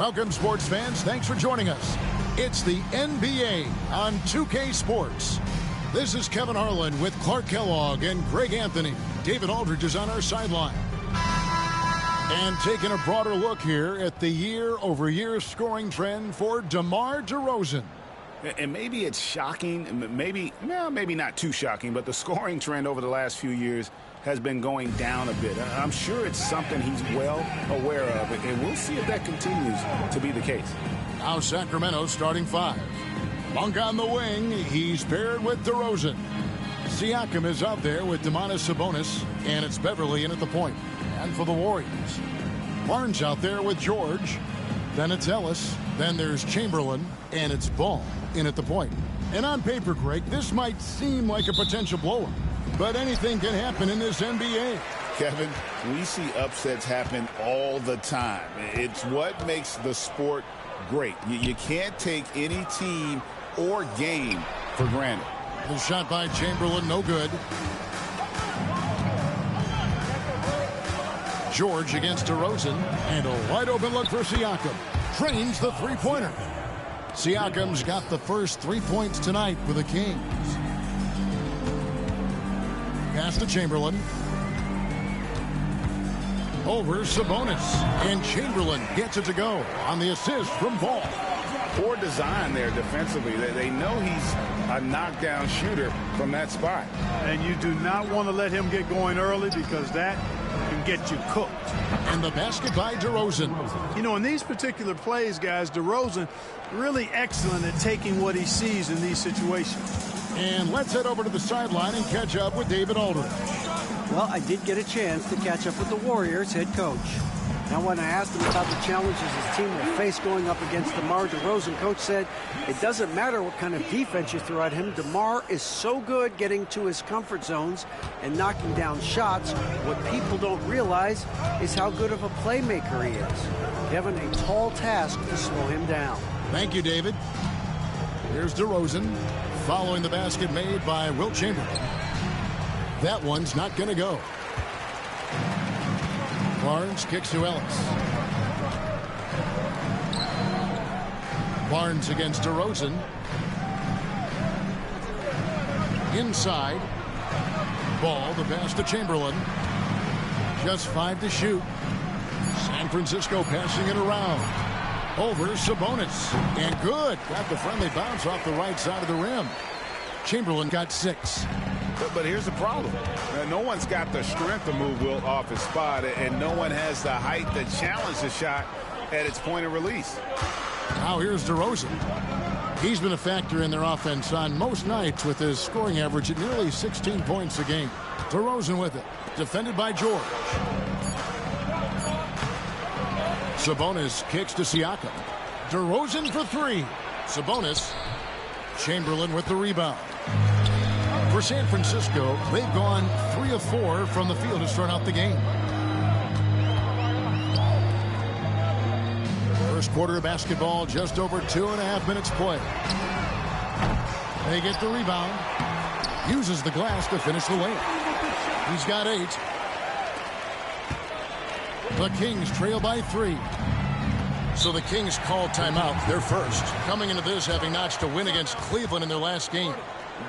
Welcome, sports fans. Thanks for joining us. It's the NBA on 2K Sports. This is Kevin Harlan with Clark Kellogg and Greg Anthony. David Aldridge is on our sideline. And taking a broader look here at the year-over-year scoring trend for DeMar DeRozan. And maybe it's shocking, maybe not too shocking, but the scoring trend over the last few years has been going down a bit. I'm sure it's something he's well aware of, and we'll see if that continues to be the case. Now Sacramento starting five. Monk on the wing. He's paired with DeRozan. Siakam is out there with Domantas Sabonis, and it's Beverly in at the point. And for the Warriors, Barnes out there with George. Then it's Ellis. Then there's Chamberlain, and it's Ball in at the point. And on paper, Greg, this might seem like a potential blowout, but anything can happen in this NBA. Kevin, we see upsets happen all the time. It's what makes the sport great. You can't take any team or game for granted. The shot by Chamberlain, no good. George against DeRozan, and a wide open look for Siakam. Trains the three-pointer. Siakam's got the first 3 points tonight for the Kings. Pass to Chamberlain. Over Sabonis. And Chamberlain gets it to go on the assist from Ball. Poor design there defensively. They know he's a knockdown shooter from that spot. And you do not want to let him get going early because that can get you cooked. And the basket by DeRozan. You know, in these particular plays, guys, DeRozan really excellent at taking what he sees in these situations. And let's head over to the sideline and catch up with David Aldridge. Well, I did get a chance to catch up with the Warriors head coach. Now, when I asked him about the challenges his team will face going up against DeMar DeRozan, coach said it doesn't matter what kind of defense you throw at him. DeMar is so good getting to his comfort zones and knocking down shots. What people don't realize is how good of a playmaker he is. Given a tall task to slow him down. Thank you, David. Here's DeRozan following the basket made by Wilt Chamberlain. That one's not going to go. Barnes kicks to Ellis. Barnes against DeRozan. Inside. Ball, the pass to Chamberlain. Just 5 to shoot. San Francisco passing it around. Over Sabonis. And good. Got the friendly bounce off the right side of the rim. Chamberlain got 6. But here's the problem. No one's got the strength to move Wilt off his spot, and no one has the height to challenge the shot at its point of release. Now here's DeRozan. He's been a factor in their offense on most nights with his scoring average at nearly 16 points a game. DeRozan with it. Defended by George. Sabonis kicks to Siakam. DeRozan for 3. Sabonis. Chamberlain with the rebound. For San Francisco, they've gone 3 of 4 from the field to start out the game. First quarter of basketball, just over 2.5 minutes play. They get the rebound. Uses the glass to finish the layup. He's got 8. The Kings trail by 3. So the Kings call timeout. They're first. Coming into this having notched a win against Cleveland in their last game.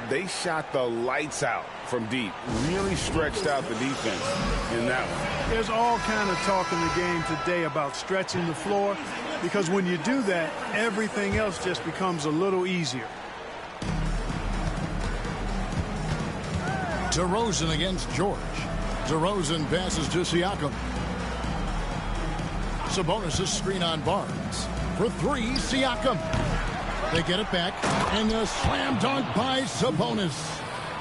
They shot the lights out from deep. Really stretched out the defense in that one. There's all kind of talk in the game today about stretching the floor because when you do that, everything else just becomes a little easier. DeRozan against George. DeRozan passes to Siakam. Sabonis' screen on Barnes. For 3, Siakam. They get it back, and a slam dunk by Sabonis.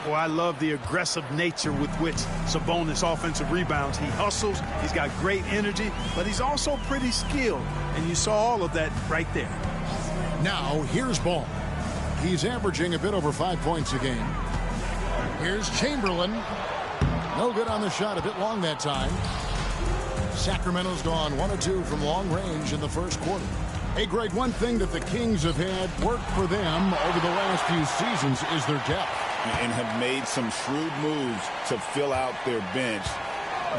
Oh, I love the aggressive nature with which Sabonis offensive rebounds. He hustles, he's got great energy, but he's also pretty skilled, and you saw all of that right there. Now, here's Ball. He's averaging a bit over 5 points a game. Here's Chamberlain. No good on the shot, a bit long that time. Sacramento's gone 1 of 2 from long range in the first quarter. Hey, Greg, one thing that the Kings have had work for them over the last few seasons is their depth. And have made some shrewd moves to fill out their bench.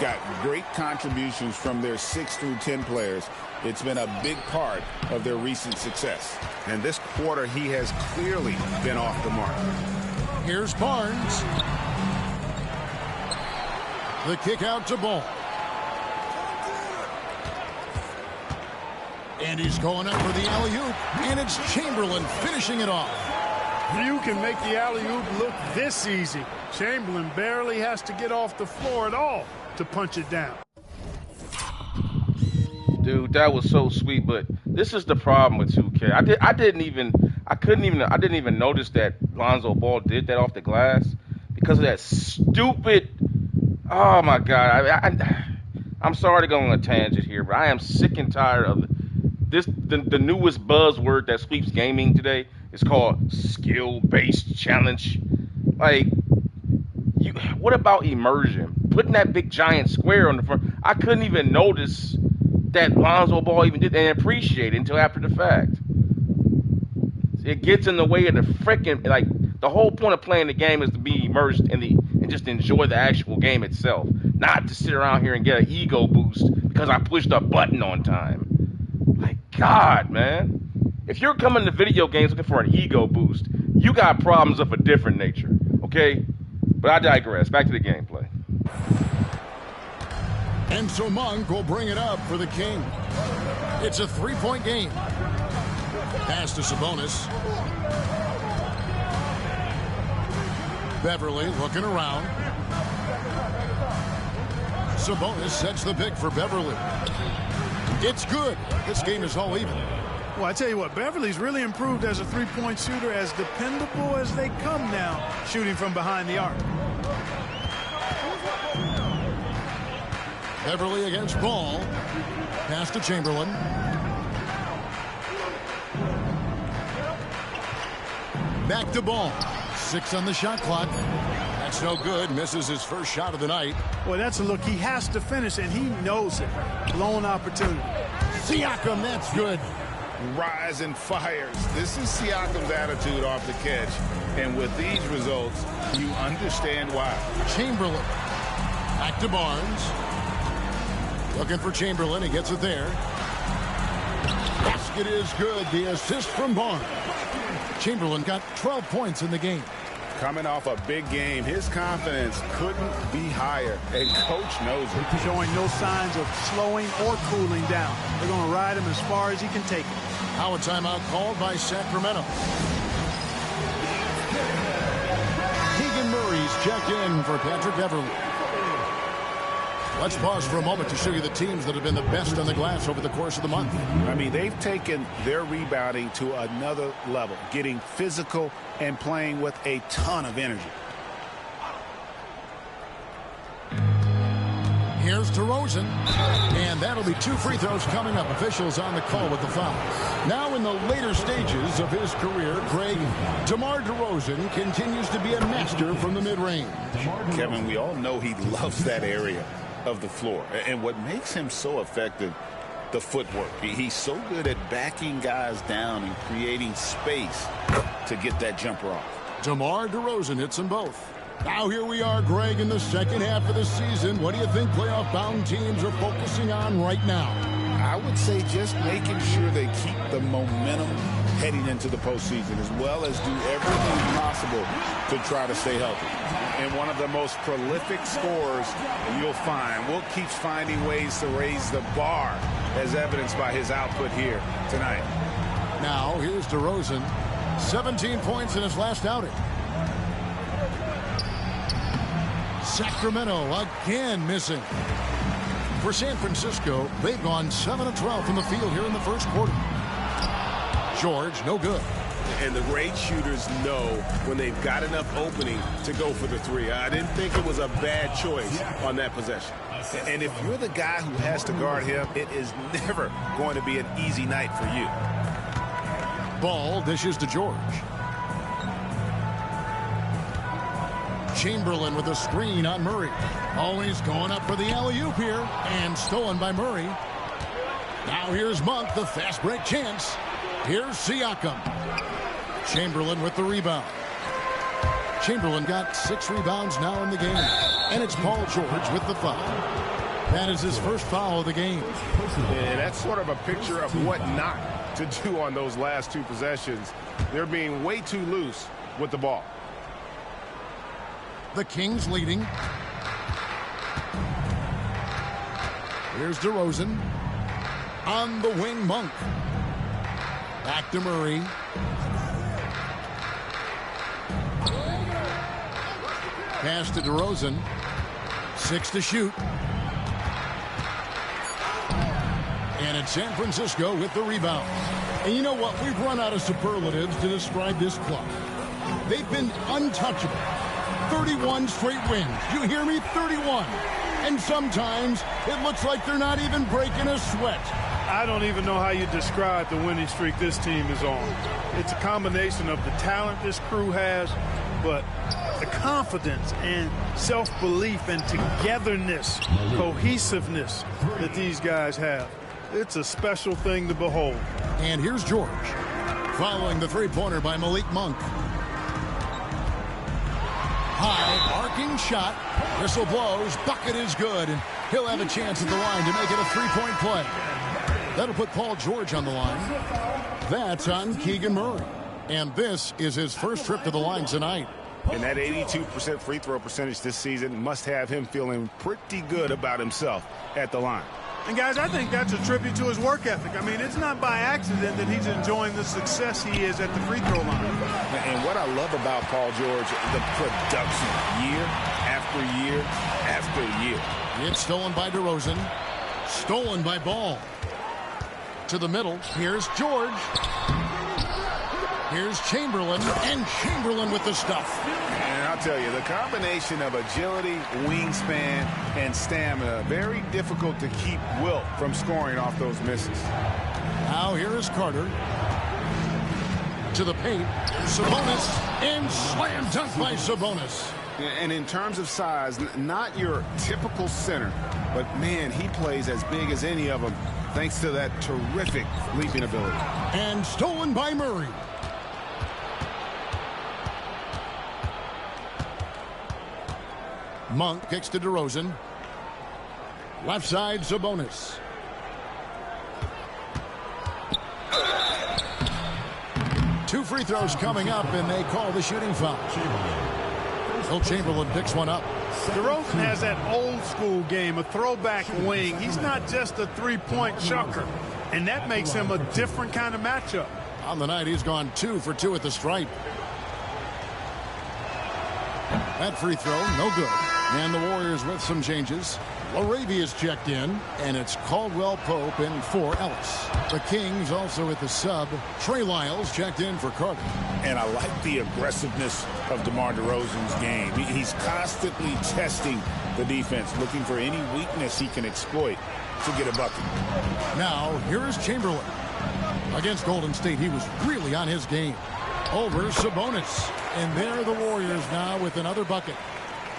Got great contributions from their 6 through 10 players. It's been a big part of their recent success. And this quarter, he has clearly been off the mark. Here's Barnes. The kick out to Ball. And he's going up for the alley-oop. And it's Chamberlain finishing it off. You can make the alley-oop look this easy. Chamberlain barely has to get off the floor at all to punch it down. Dude, that was so sweet, but this is the problem with 2K. I didn't even notice that Lonzo Ball did that off the glass because of that stupid. Oh my God! I'm sorry to go on a tangent here, but I am sick and tired of this. The newest buzzword that sweeps gaming today is called skill-based challenge. Like, what about immersion? Putting that big giant square on the front. I couldn't even notice that Lonzo Ball even did and appreciate it until after the fact. It gets in the way of the freaking, like, the whole point of playing the game is to be immersed and just enjoy the actual game itself, not to sit around here and get an ego boost because I pushed a button on time. Like, God, man. If you're coming to video games looking for an ego boost, you got problems of a different nature, okay? But I digress. Back to the gameplay. And so Monk will bring it up for the King. It's a three-point game. Pass to Sabonis. Beverly looking around. Sabonis sets the pick for Beverly. It's good. This game is all even. Well, I tell you what, Beverly's really improved as a three-point shooter, as dependable as they come now, shooting from behind the arc. Beverly against Ball. Pass to Chamberlain. Back to Ball. 6 on the shot clock. That's no good. Misses his first shot of the night. Well, that's a look he has to finish, and he knows it. Blown opportunity. Siakam, that's good. Rise and fires. This is Siakam's attitude off the catch. And with these results, you understand why. Chamberlain. Back to Barnes. Looking for Chamberlain. He gets it there. Basket is good. The assist from Barnes. Chamberlain got 12 points in the game. Coming off a big game, his confidence couldn't be higher, and coach knows it. Showing no signs of slowing or cooling down. They're going to ride him as far as he can take it. Now a timeout called by Sacramento. Keegan Murray's checked in for Patrick Beverly. Let's pause for a moment to show you the teams that have been the best on the glass over the course of the month. I mean, they've taken their rebounding to another level, getting physical and playing with a ton of energy. Here's DeRozan, and that'll be 2 free throws coming up. Officials on the call with the fouls. Now in the later stages of his career, Greg, DeMar DeRozan continues to be a master from the mid-range. Kevin, we all know he loves that area of the floor. And what makes him so effective, the footwork. He's so good at backing guys down and creating space to get that jumper off. DeMar DeRozan hits them both. Now here we are, Greg, in the second half of the season. What do you think playoff-bound teams are focusing on right now? I would say just making sure they keep the momentum heading into the postseason, as well as do everything possible to try to stay healthy. And one of the most prolific scorers you'll find. Wilt keeps finding ways to raise the bar, as evidenced by his output here tonight. Now here's DeRozan. 17 points in his last outing. Sacramento again missing. For San Francisco, they've gone 7 of 12 from the field here in the first quarter. George, no good. And the great shooters know when they've got enough opening to go for the three. I didn't think it was a bad choice on that possession. And if you're the guy who has to guard him, it is never going to be an easy night for you. Ball dishes to George. Chamberlain with a screen on Murray. Always going up for the alley-oop here. And stolen by Murray. Now here's Monk, the fast break chance. Here's Siakam. Chamberlain with the rebound. Chamberlain got 6 rebounds now in the game. And it's Paul George with the foul. That is his first foul of the game. And that's sort of a picture of what not to do on those last two possessions. They're being way too loose with the ball. The Kings leading. Here's DeRozan. On the wing, Monk. Back to Murray. Pass to DeRozan. 6 to shoot. And it's San Francisco with the rebound. And you know what? We've run out of superlatives to describe this club. They've been untouchable. 31 straight wins. You hear me? 31. And sometimes it looks like they're not even breaking a sweat. I don't even know how you describe the winning streak this team is on. It's a combination of the talent this crew has, but the confidence and self-belief and togetherness, cohesiveness that these guys have. It's a special thing to behold. And here's George, following the three-pointer by Malik Monk. High, arcing shot. Whistle blows. Bucket is good. And he'll have a chance at the line to make it a three-point play. That'll put Paul George on the line. That's on Keegan Murray. And this is his first trip to the line tonight. And that 82% free throw percentage this season must have him feeling pretty good about himself at the line. And, guys, I think that's a tribute to his work ethic. I mean, it's not by accident that he's enjoying the success he is at the free throw line. And what I love about Paul George, the production, year after year after year. It's stolen by DeRozan. Stolen by Ball. To the middle. Here's George. Here's Chamberlain. And Chamberlain with the stuff. And I'll tell you, the combination of agility, wingspan, and stamina, very difficult to keep Wilt from scoring off those misses. Now here is Carter. To the paint. Sabonis. And slam dunk by Sabonis. And in terms of size, not your typical center, but, man, he plays as big as any of them thanks to that terrific leaping ability. And stolen by Murray. Monk kicks to DeRozan. Left side, Sabonis. Two free throws coming up, and they call the shooting foul. Wilt Chamberlain picks one up. DeRozan has that old-school game, a throwback wing. He's not just a three-point chucker, and that makes him a different kind of matchup. On the night, he's gone 2 for 2 at the stripe. That free throw, no good. And the Warriors with some changes. Laravia's checked in, and it's Caldwell Pope in for Ellis. The Kings also at the sub. Trey Lyles checked in for Carter. And I like the aggressiveness of DeMar DeRozan's game. He's constantly testing the defense, looking for any weakness he can exploit to get a bucket. Now, here is Chamberlain. Against Golden State, he was really on his game. Over Sabonis. And there the Warriors now with another bucket.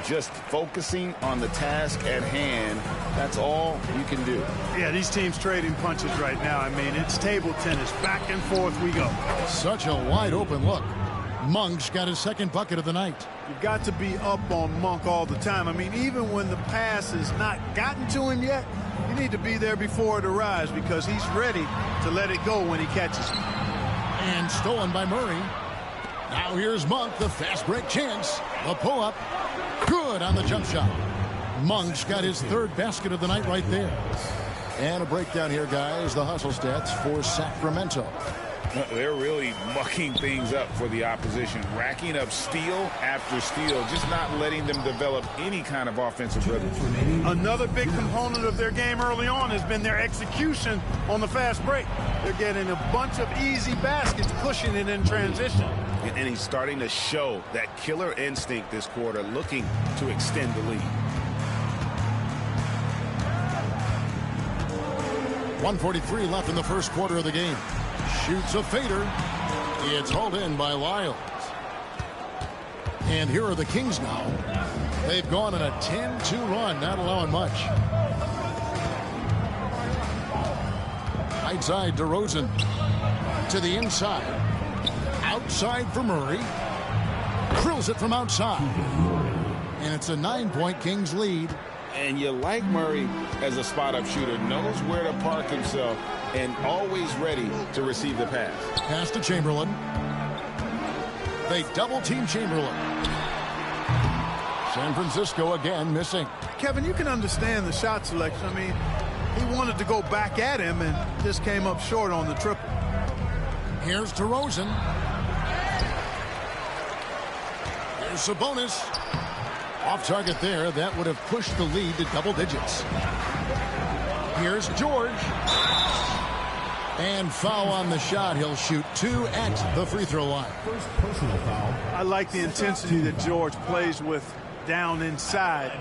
Just focusing on the task at hand, that's all you can do. Yeah, these teams trading punches right now. I mean, it's table tennis. Back and forth we go. Such a wide open look. Monk's got his second bucket of the night. You've got to be up on Monk all the time. I mean, even when the pass has not gotten to him yet, you need to be there before it arrives because he's ready to let it go when he catches it. And stolen by Murray. Now here's Monk, the fast break chance. The pull-up. Good on the jump shot. Monk's got his third basket of the night right there. And a breakdown here, guys. The hustle stats for Sacramento. They're really mucking things up for the opposition, racking up steal after steal, just not letting them develop any kind of offensive rhythm. Another big component of their game early on has been their execution on the fast break. They're getting a bunch of easy baskets, pushing it in transition. And he's starting to show that killer instinct this quarter, looking to extend the lead. 1:43 left in the first quarter of the game. Shoots a fader. It's hauled in by Lyles. And here are the Kings now. They've gone on a 10-2 run, not allowing much. Right side, DeRozan. To the inside. Outside for Murray. Drills it from outside. And it's a 9-point Kings lead And you like Murray as a spot-up shooter, knows where to park himself, and always ready to receive the pass. Pass to Chamberlain. They double-team Chamberlain. San Francisco again missing. Kevin, you can understand the shot selection. I mean, he wanted to go back at him and just came up short on the triple. Here's DeRozan. Here's Sabonis. Off target there. That would have pushed the lead to double digits. Here's George. And foul on the shot. He'll shoot 2 at the free throw line. First personal foul. I like the intensity that George plays with down inside.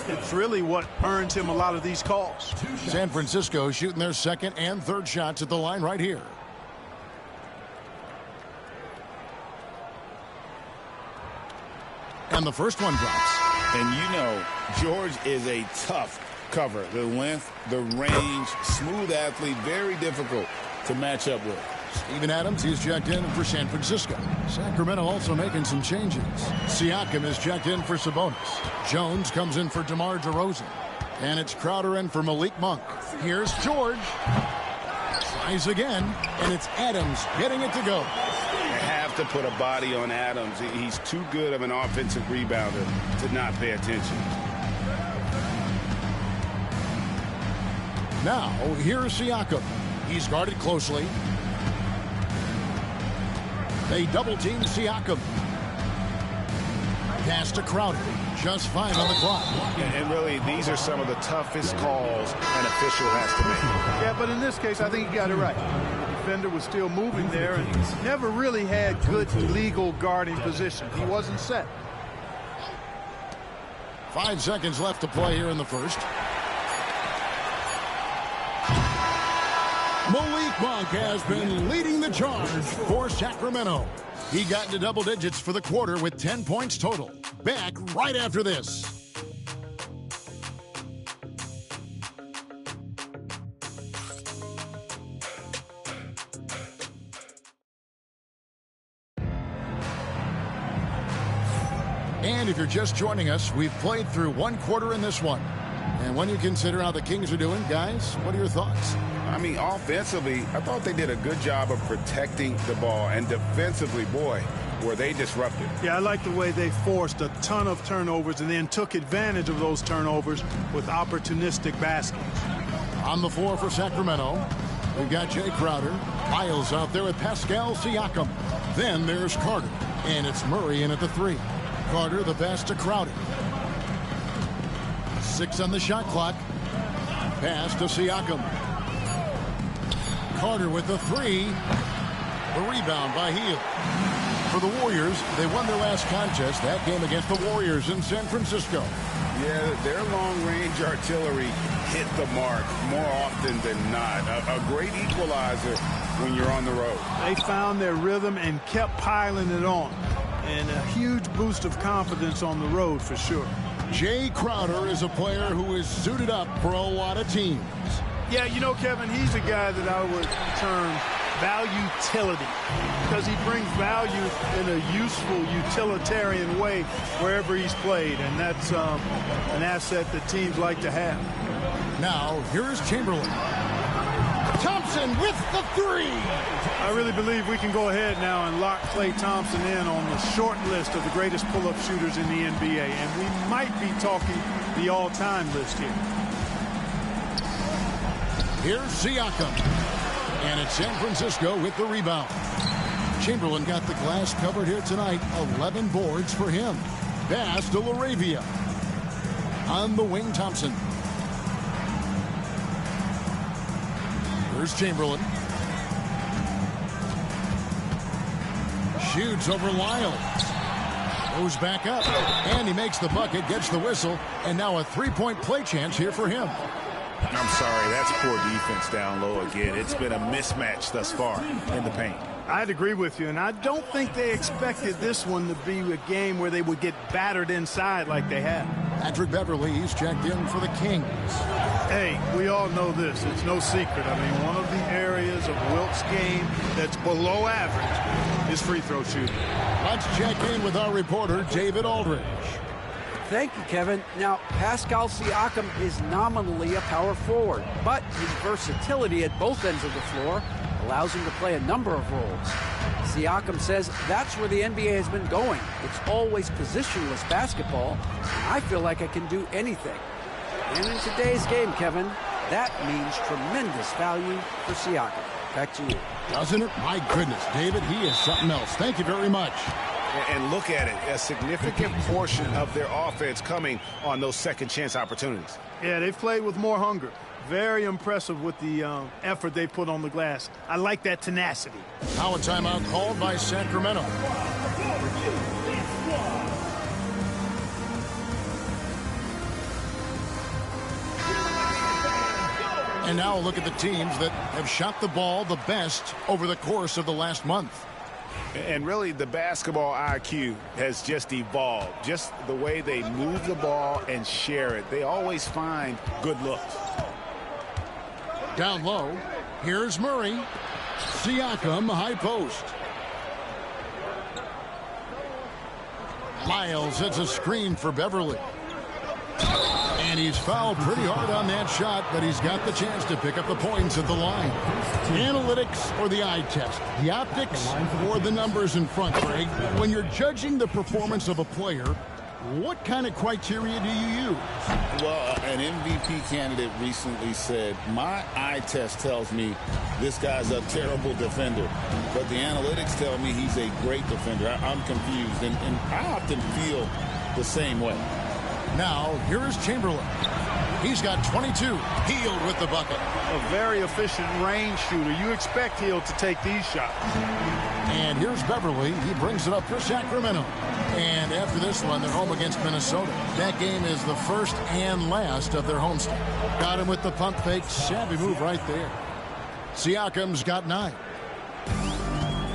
It's really what earns him a lot of these calls. San Francisco shooting their second and third shots at the line right here. And the first one drops. And you know, George is a tough cover. The length, the range, smooth athlete, very difficult to match up with. Steven Adams, he's checked in for San Francisco. Sacramento also making some changes. Siakam is checked in for Sabonis. Jones comes in for DeMar DeRozan. And it's Crowder in for Malik Monk. Here's George. Tries again, and it's Adams getting it to go. You have to put a body on Adams. He's too good of an offensive rebounder to not pay attention. Now, here's Siakam. He's guarded closely. They double-team Siakam. Pass to Crowder. Just 5 on the clock. And really, these are some of the toughest calls an official has to make. Yeah, but in this case, I think he got it right. The defender was still moving there and never really had good legal guarding position. He wasn't set. 5 seconds left to play here in the first. Malik Monk has been leading the charge for Sacramento. He got into double digits for the quarter with 10 points total. Back right after this. And if you're just joining us, we've played through one quarter in this one. And when you consider how the Kings are doing, guys, what are your thoughts? I mean, offensively, I thought they did a good job of protecting the ball. And defensively, boy, were they disruptive. Yeah, I like the way they forced a ton of turnovers and then took advantage of those turnovers with opportunistic baskets. On the floor for Sacramento, we've got Jay Crowder. Miles out there with Pascal Siakam. Then there's Carter. And it's Murray in at the 3. Carter, the pass to Crowder. 6 on the shot clock. Pass to Siakam. Carter with the 3. The rebound by Hield. For the Warriors, they won their last contest, that game against the Warriors in San Francisco. Yeah, their long-range artillery hit the mark more often than not. A great equalizer when you're on the road. They found their rhythm and kept piling it on. And a huge boost of confidence on the road for sure. Jay Crowder is a player who is suited up for a lot of teams. Yeah, you know, Kevin, he's a guy that I would term value-tility because he brings value in a useful, utilitarian way wherever he's played, and that's an asset that teams like to have. Now, here's Chamberlain. Thompson with the 3. I really believe we can go ahead now and lock Klay Thompson in on the short list of the greatest pull-up shooters in the NBA, and we might be talking the all-time list here. Here's Siakam. And it's San Francisco with the rebound. Chamberlain got the glass covered here tonight. 11 boards for him. Pass to LaRavia. On the wing, Thompson. Here's Chamberlain. Shoots over Lyles. Goes back up. And he makes the bucket, gets the whistle. And now a 3-point play chance here for him. I'm sorry, that's poor defense down low again. It's been a mismatch thus far in the paint. I'd agree with you, and I don't think they expected this one to be a game where they would get battered inside like they have. Patrick Beverley, he's checked in for the Kings. Hey, we all know this. It's no secret. I mean, one of the areas of Wilt's game that's below average is free throw shooting. Let's check in with our reporter, David Aldridge. Thank you, Kevin. Now, Pascal Siakam is nominally a power forward, but his versatility at both ends of the floor allows him to play a number of roles. Siakam says that's where the NBA has been going. It's always positionless basketball, and I feel like I can do anything. And in today's game, Kevin, that means tremendous value for Siakam. Back to you. Doesn't it? My goodness, David, he is something else. Thank you very much. And look at it, a significant portion of their offense coming on those second chance opportunities. Yeah, they've played with more hunger. Very impressive with the effort they put on the glass. I like that tenacity. Now a timeout called by Sacramento. And now look at the teams that have shot the ball the best over the course of the last month. And really, the basketball IQ has just evolved. Just the way they move the ball and share it. They always find good looks. Down low, here's Murray. Siakam, high post. Lyles hits a screen for Beverly. And he's fouled pretty hard on that shot, but he's got the chance to pick up the points at the line. Analytics or the eye test? The optics or the numbers in front, Greg? When you're judging the performance of a player, what kind of criteria do you use? Well, an MVP candidate recently said, my eye test tells me this guy's a terrible defender, but the analytics tell me he's a great defender. I'm confused, and I often feel the same way. Now, here's Chamberlain. He's got 22. Hield with the bucket. A very efficient range shooter. You expect Hield to take these shots. And here's Beverly. He brings it up for Sacramento. And after this one, they're home against Minnesota. That game is the first and last of their homestand. Got him with the pump fake. Savvy move right there. Siakam's got 9.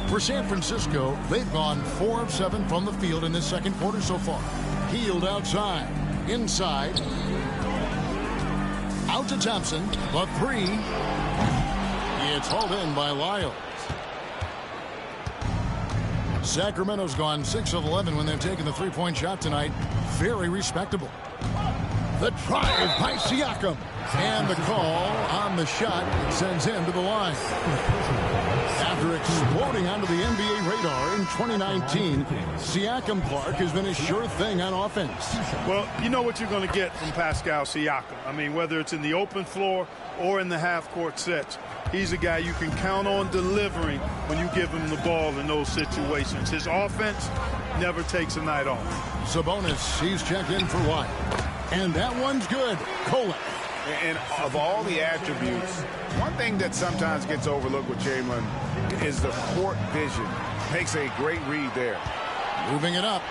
For San Francisco, they've gone 4 of 7 from the field in this second quarter so far. Hield outside. Inside. Out to Thompson. The 3. It's hauled in by Lyles. Sacramento's gone 6 of 11 when they've taken the three-point shot tonight. Very respectable. The drive by Siakam. And the call on the shot sends him to the line. After exploding onto the NBA radar in 2019, Siakam Clark has been a sure thing on offense. Well, you know what you're going to get from Pascal Siakam. I mean, whether it's in the open floor or in the half-court sets, he's a guy you can count on delivering when you give him the ball in those situations. His offense never takes a night off. Sabonis, he's checked in for White. And that one's good. Kolek. And of all the attributes, one thing that sometimes gets overlooked with Chamberlain is the court vision. Makes a great read there. Moving it up.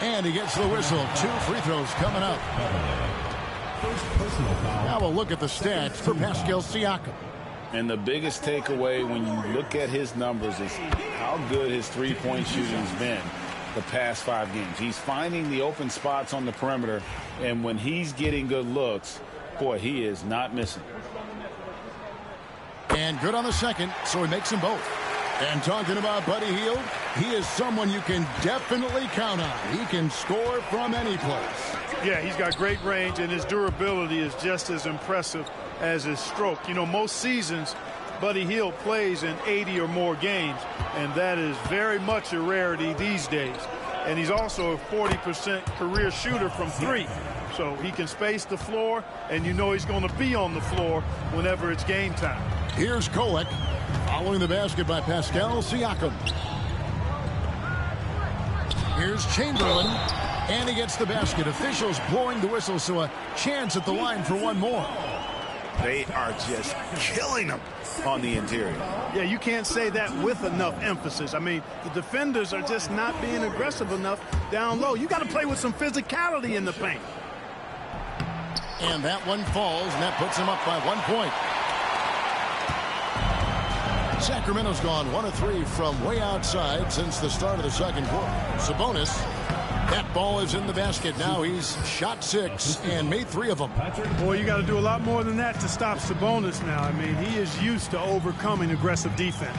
And he gets the whistle. 2 free throws coming up. Now we'll look at the stats for Pascal Siakam. And the biggest takeaway when you look at his numbers is how good his three-point shooting's been the past 5 games. He's finding the open spots on the perimeter, and when he's getting good looks, boy, he is not missing. And good on the second, so he makes them both. And talking about Buddy Hield, he is someone you can definitely count on. He can score from any place. Yeah, he's got great range, and his durability is just as impressive as his stroke. You know, most seasons, Buddy Hield plays in 80 or more games, and that is very much a rarity these days. And he's also a 40% career shooter from 3. So he can space the floor, and you know he's going to be on the floor whenever it's game time. Here's Kolek, following the basket by Pascal Siakam. Here's Chamberlain, and he gets the basket. Officials blowing the whistle, so a chance at the line for one more. They are just killing them on the interior. Yeah, you can't say that with enough emphasis. I mean, the defenders are just not being aggressive enough down low. You got to play with some physicality in the paint. And that one falls, and that puts him up by 1 point. Sacramento's gone 1 of 3 from way outside since the start of the second quarter. Sabonis, that ball is in the basket. Now he's shot 6 and made 3 of them. Boy, you got to do a lot more than that to stop Sabonis now. I mean, he is used to overcoming aggressive defense.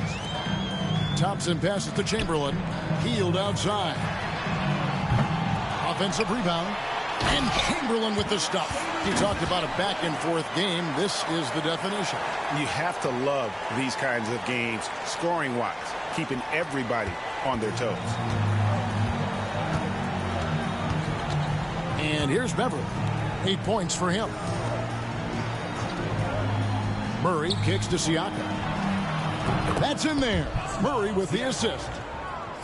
Thompson passes to Chamberlain. Hield outside. A offensive rebound. And Chamberlain with the stuff. He talked about a back-and-forth game. This is the definition. You have to love these kinds of games, scoring-wise, keeping everybody on their toes. And here's Beverly. 8 points for him. Murray kicks to Siakam. That's in there. Murray with the assist.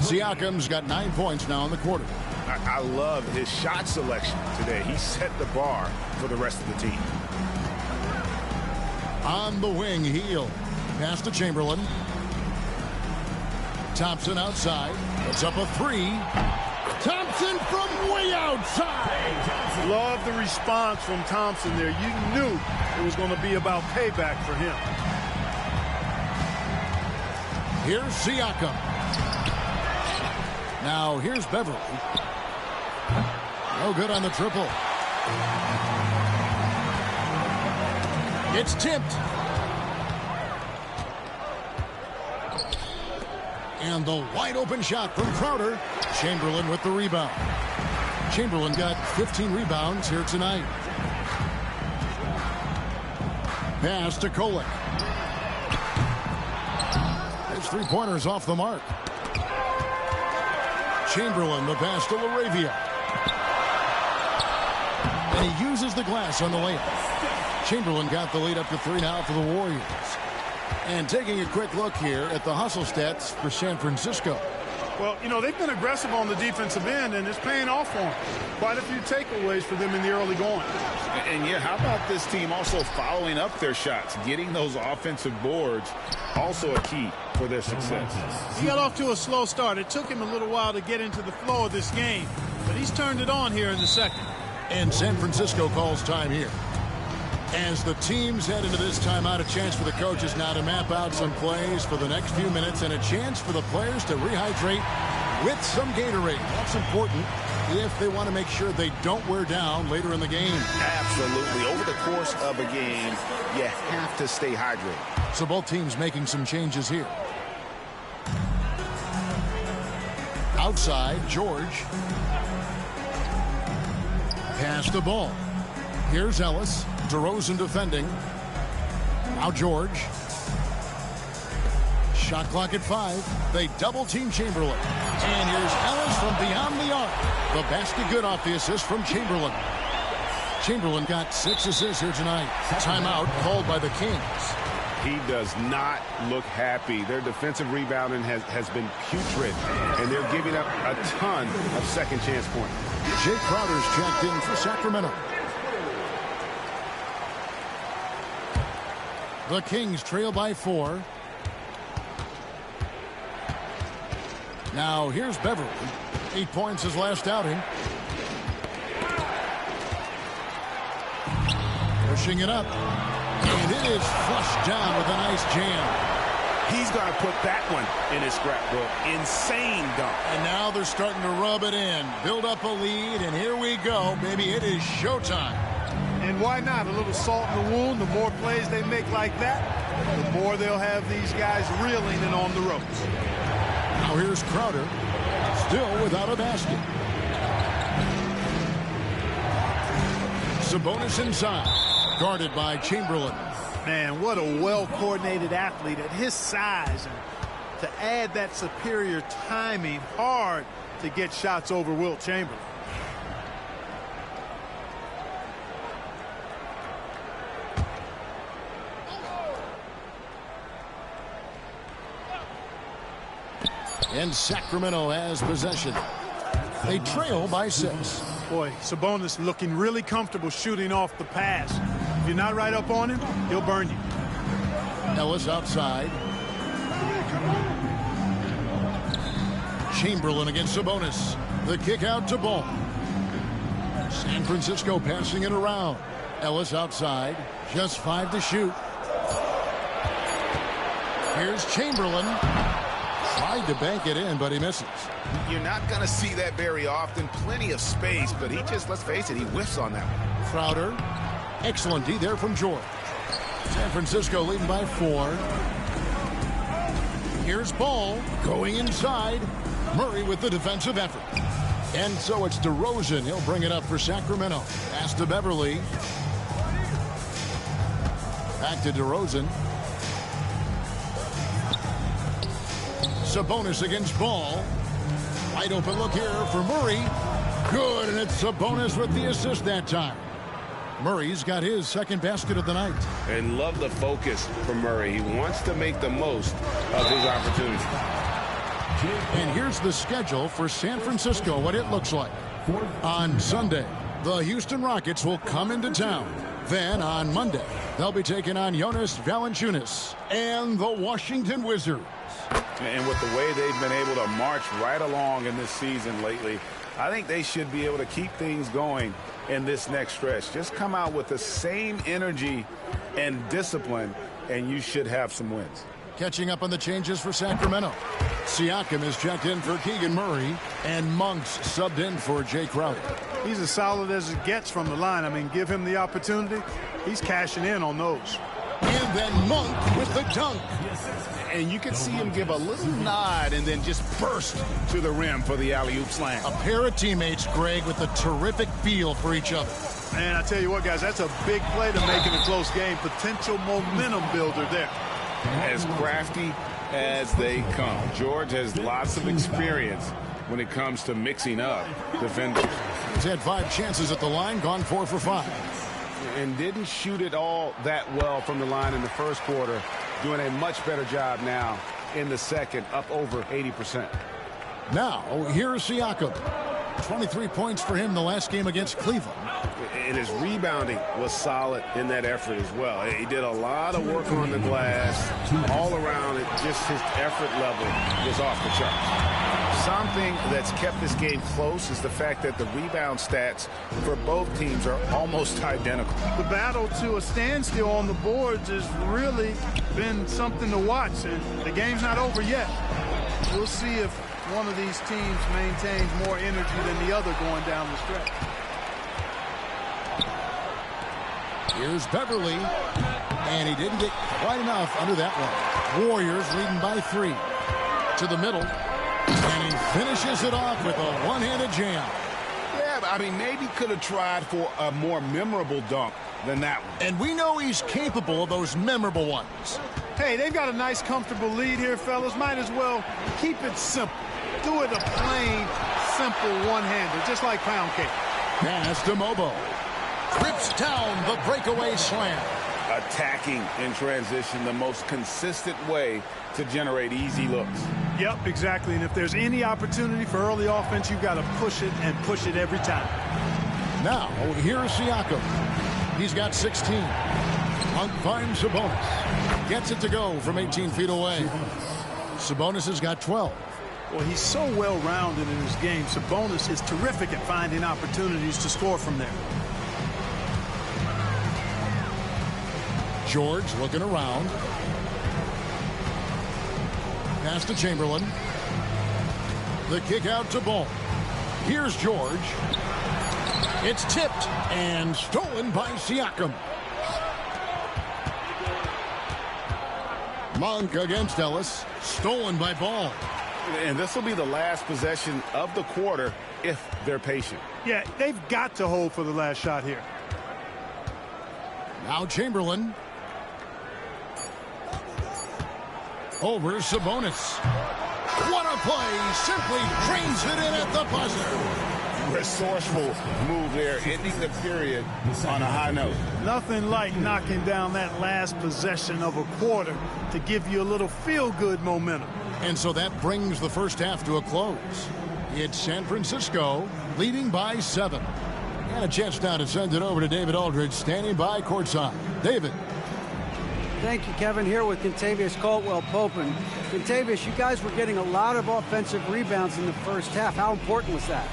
Siakam's got 9 points now in the quarter. I love his shot selection today. He set the bar for the rest of the team. On the wing, Heel. Pass to Chamberlain. Thompson outside. Puts up a 3. Thompson from way outside. Love the response from Thompson there. You knew it was going to be about payback for him. Here's Siakam. Now here's Beverly. No good on the triple. It's tipped. And the wide open shot from Crowder. Chamberlain with the rebound. Chamberlain got 15 rebounds here tonight. Pass to Kolek. His three-pointers off the mark. Chamberlain, the pass to LaRavia. And he uses the glass on the layup. Chamberlain got the lead up to 3 now for the Warriors. And taking a quick look here at the hustle stats for San Francisco. Well, you know, they've been aggressive on the defensive end, and it's paying off for them. Quite a few takeaways for them in the early going. And yeah, how about this team also following up their shots, getting those offensive boards, also a key for their success. He got off to a slow start. It took him a little while to get into the flow of this game, but he's turned it on here in the second. And San Francisco calls time here. As the teams head into this timeout, a chance for the coaches now to map out some plays for the next few minutes and a chance for the players to rehydrate with some Gatorade. That's important if they want to make sure they don't wear down later in the game. Absolutely. Over the course of a game, you have to stay hydrated. So both teams making some changes here. Outside, George. Pass the ball. Here's Ellis. DeRozan defending. Now George. Shot clock at 5. They double team Chamberlain. And here's Ellis from beyond the arc. The basket good off the assist from Chamberlain. Chamberlain got 6 assists here tonight. Timeout called by the Kings. He does not look happy. Their defensive rebounding has been putrid, and they're giving up a ton of second chance points. Jake Crowder's checked in for Sacramento. The Kings trail by 4. Now here's Beverly. 8 points his last outing. Pushing it up. And it is flushed down with a nice jam. He's going to put that one in his scrapbook. Insane dunk. And now they're starting to rub it in. Build up a lead, and here we go. Baby, it is showtime. And why not? A little salt in the wound. The more plays they make like that, the more they'll have these guys reeling and on the ropes. Now here's Crowder, still without a basket. Sabonis inside, guarded by Chamberlain. Man, what a well-coordinated athlete at his size. And to add that superior timing, hard to get shots over Wilt Chamberlain. And Sacramento has possession. They trail by 6. Boy, Sabonis looking really comfortable shooting off the pass. If you're not right up on him, he'll burn you. Ellis outside. Chamberlain against Sabonis. The kick out to Ball. San Francisco passing it around. Ellis outside. Just 5 to shoot. Here's Chamberlain. Tried to bank it in, but he misses. You're not going to see that very often. Plenty of space, but he just, let's face it, he whiffs on that one. Crowder. Excellent D there from George. San Francisco leading by 4. Here's Ball going inside. Murray with the defensive effort. And so it's DeRozan. He'll bring it up for Sacramento. Pass to Beverly. Back to DeRozan. Sabonis against Ball. Wide open look here for Murray. Good, and it's Sabonis with the assist that time. Murray's got his second basket of the night. And love the focus from Murray. He wants to make the most of his opportunity. And here's the schedule for San Francisco, what it looks like. On Sunday, the Houston Rockets will come into town. Then on Monday, they'll be taking on Jonas Valanciunas and the Washington Wizards. And with the way they've been able to march right along in this season lately, I think they should be able to keep things going in this next stretch. Just come out with the same energy and discipline, and you should have some wins. Catching up on the changes for Sacramento. Siakam is checked in for Keegan Murray, and Monk's subbed in for Jay Crowder. He's as solid as it gets from the line. I mean, give him the opportunity. He's cashing in on those. And then Monk with the dunk. And you can see him give a little nod and then just burst to the rim for the alley-oop slam. A pair of teammates, Greg, with a terrific feel for each other. And I tell you what, guys, that's a big play to make in a close game. Potential momentum builder there. As crafty as they come. George has lots of experience when it comes to mixing up defenders. He's had 5 chances at the line, gone 4 for 5. And didn't shoot it all that well from the line in the first quarter. Doing a much better job now in the second, up over 80%. Now, here's Siakam. 23 points for him the last game against Cleveland. And his rebounding was solid in that effort as well. He did a lot of work on the glass. All around it, just his effort level was off the charts. Something that's kept this game close is the fact that the rebound stats for both teams are almost identical. The battle to a standstill on the boards has really been something to watch, and the game's not over yet. We'll see if one of these teams maintains more energy than the other going down the stretch. Here's Beverly, and he didn't get quite enough under that one. Warriors leading by 3. To the middle, and he finishes it off with a one-handed jam. Yeah, but I mean, maybe could have tried for a more memorable dunk than that one. And we know he's capable of those memorable ones. Hey, they've got a nice, comfortable lead here, fellas. Might as well keep it simple. Do it a plain, simple one-hander, just like pound cake. Pass to Mobo. Rips down the breakaway slam. Attacking in transition, the most consistent way to generate easy looks. Yep, exactly. And if there's any opportunity for early offense, you've got to push it and push it every time. Now, here's Siakam. He's got 16. Monk finds Sabonis. Gets it to go from 18 feet away. Sabonis has got 12. Well, he's so well-rounded in his game. Sabonis is terrific at finding opportunities to score from there. George looking around. Pass to Chamberlain. The kick out to Ball. Here's George. It's tipped and stolen by Siakam. Monk against Ellis. Stolen by Ball. And this will be the last possession of the quarter if they're patient. Yeah, they've got to hold for the last shot here. Now Chamberlain. Over Sabonis. What a play. Simply drains it in at the buzzer. Resourceful move there, ending the period on a high note. Nothing like knocking down that last possession of a quarter to give you a little feel-good momentum. And so that brings the first half to a close. It's San Francisco leading by 7. And a chance now to send it over to David Aldridge, standing by courtside. David. Thank you, Kevin. Here with Contavious Caldwell-Pope. And Contavious, you guys were getting a lot of offensive rebounds in the first half. How important was that?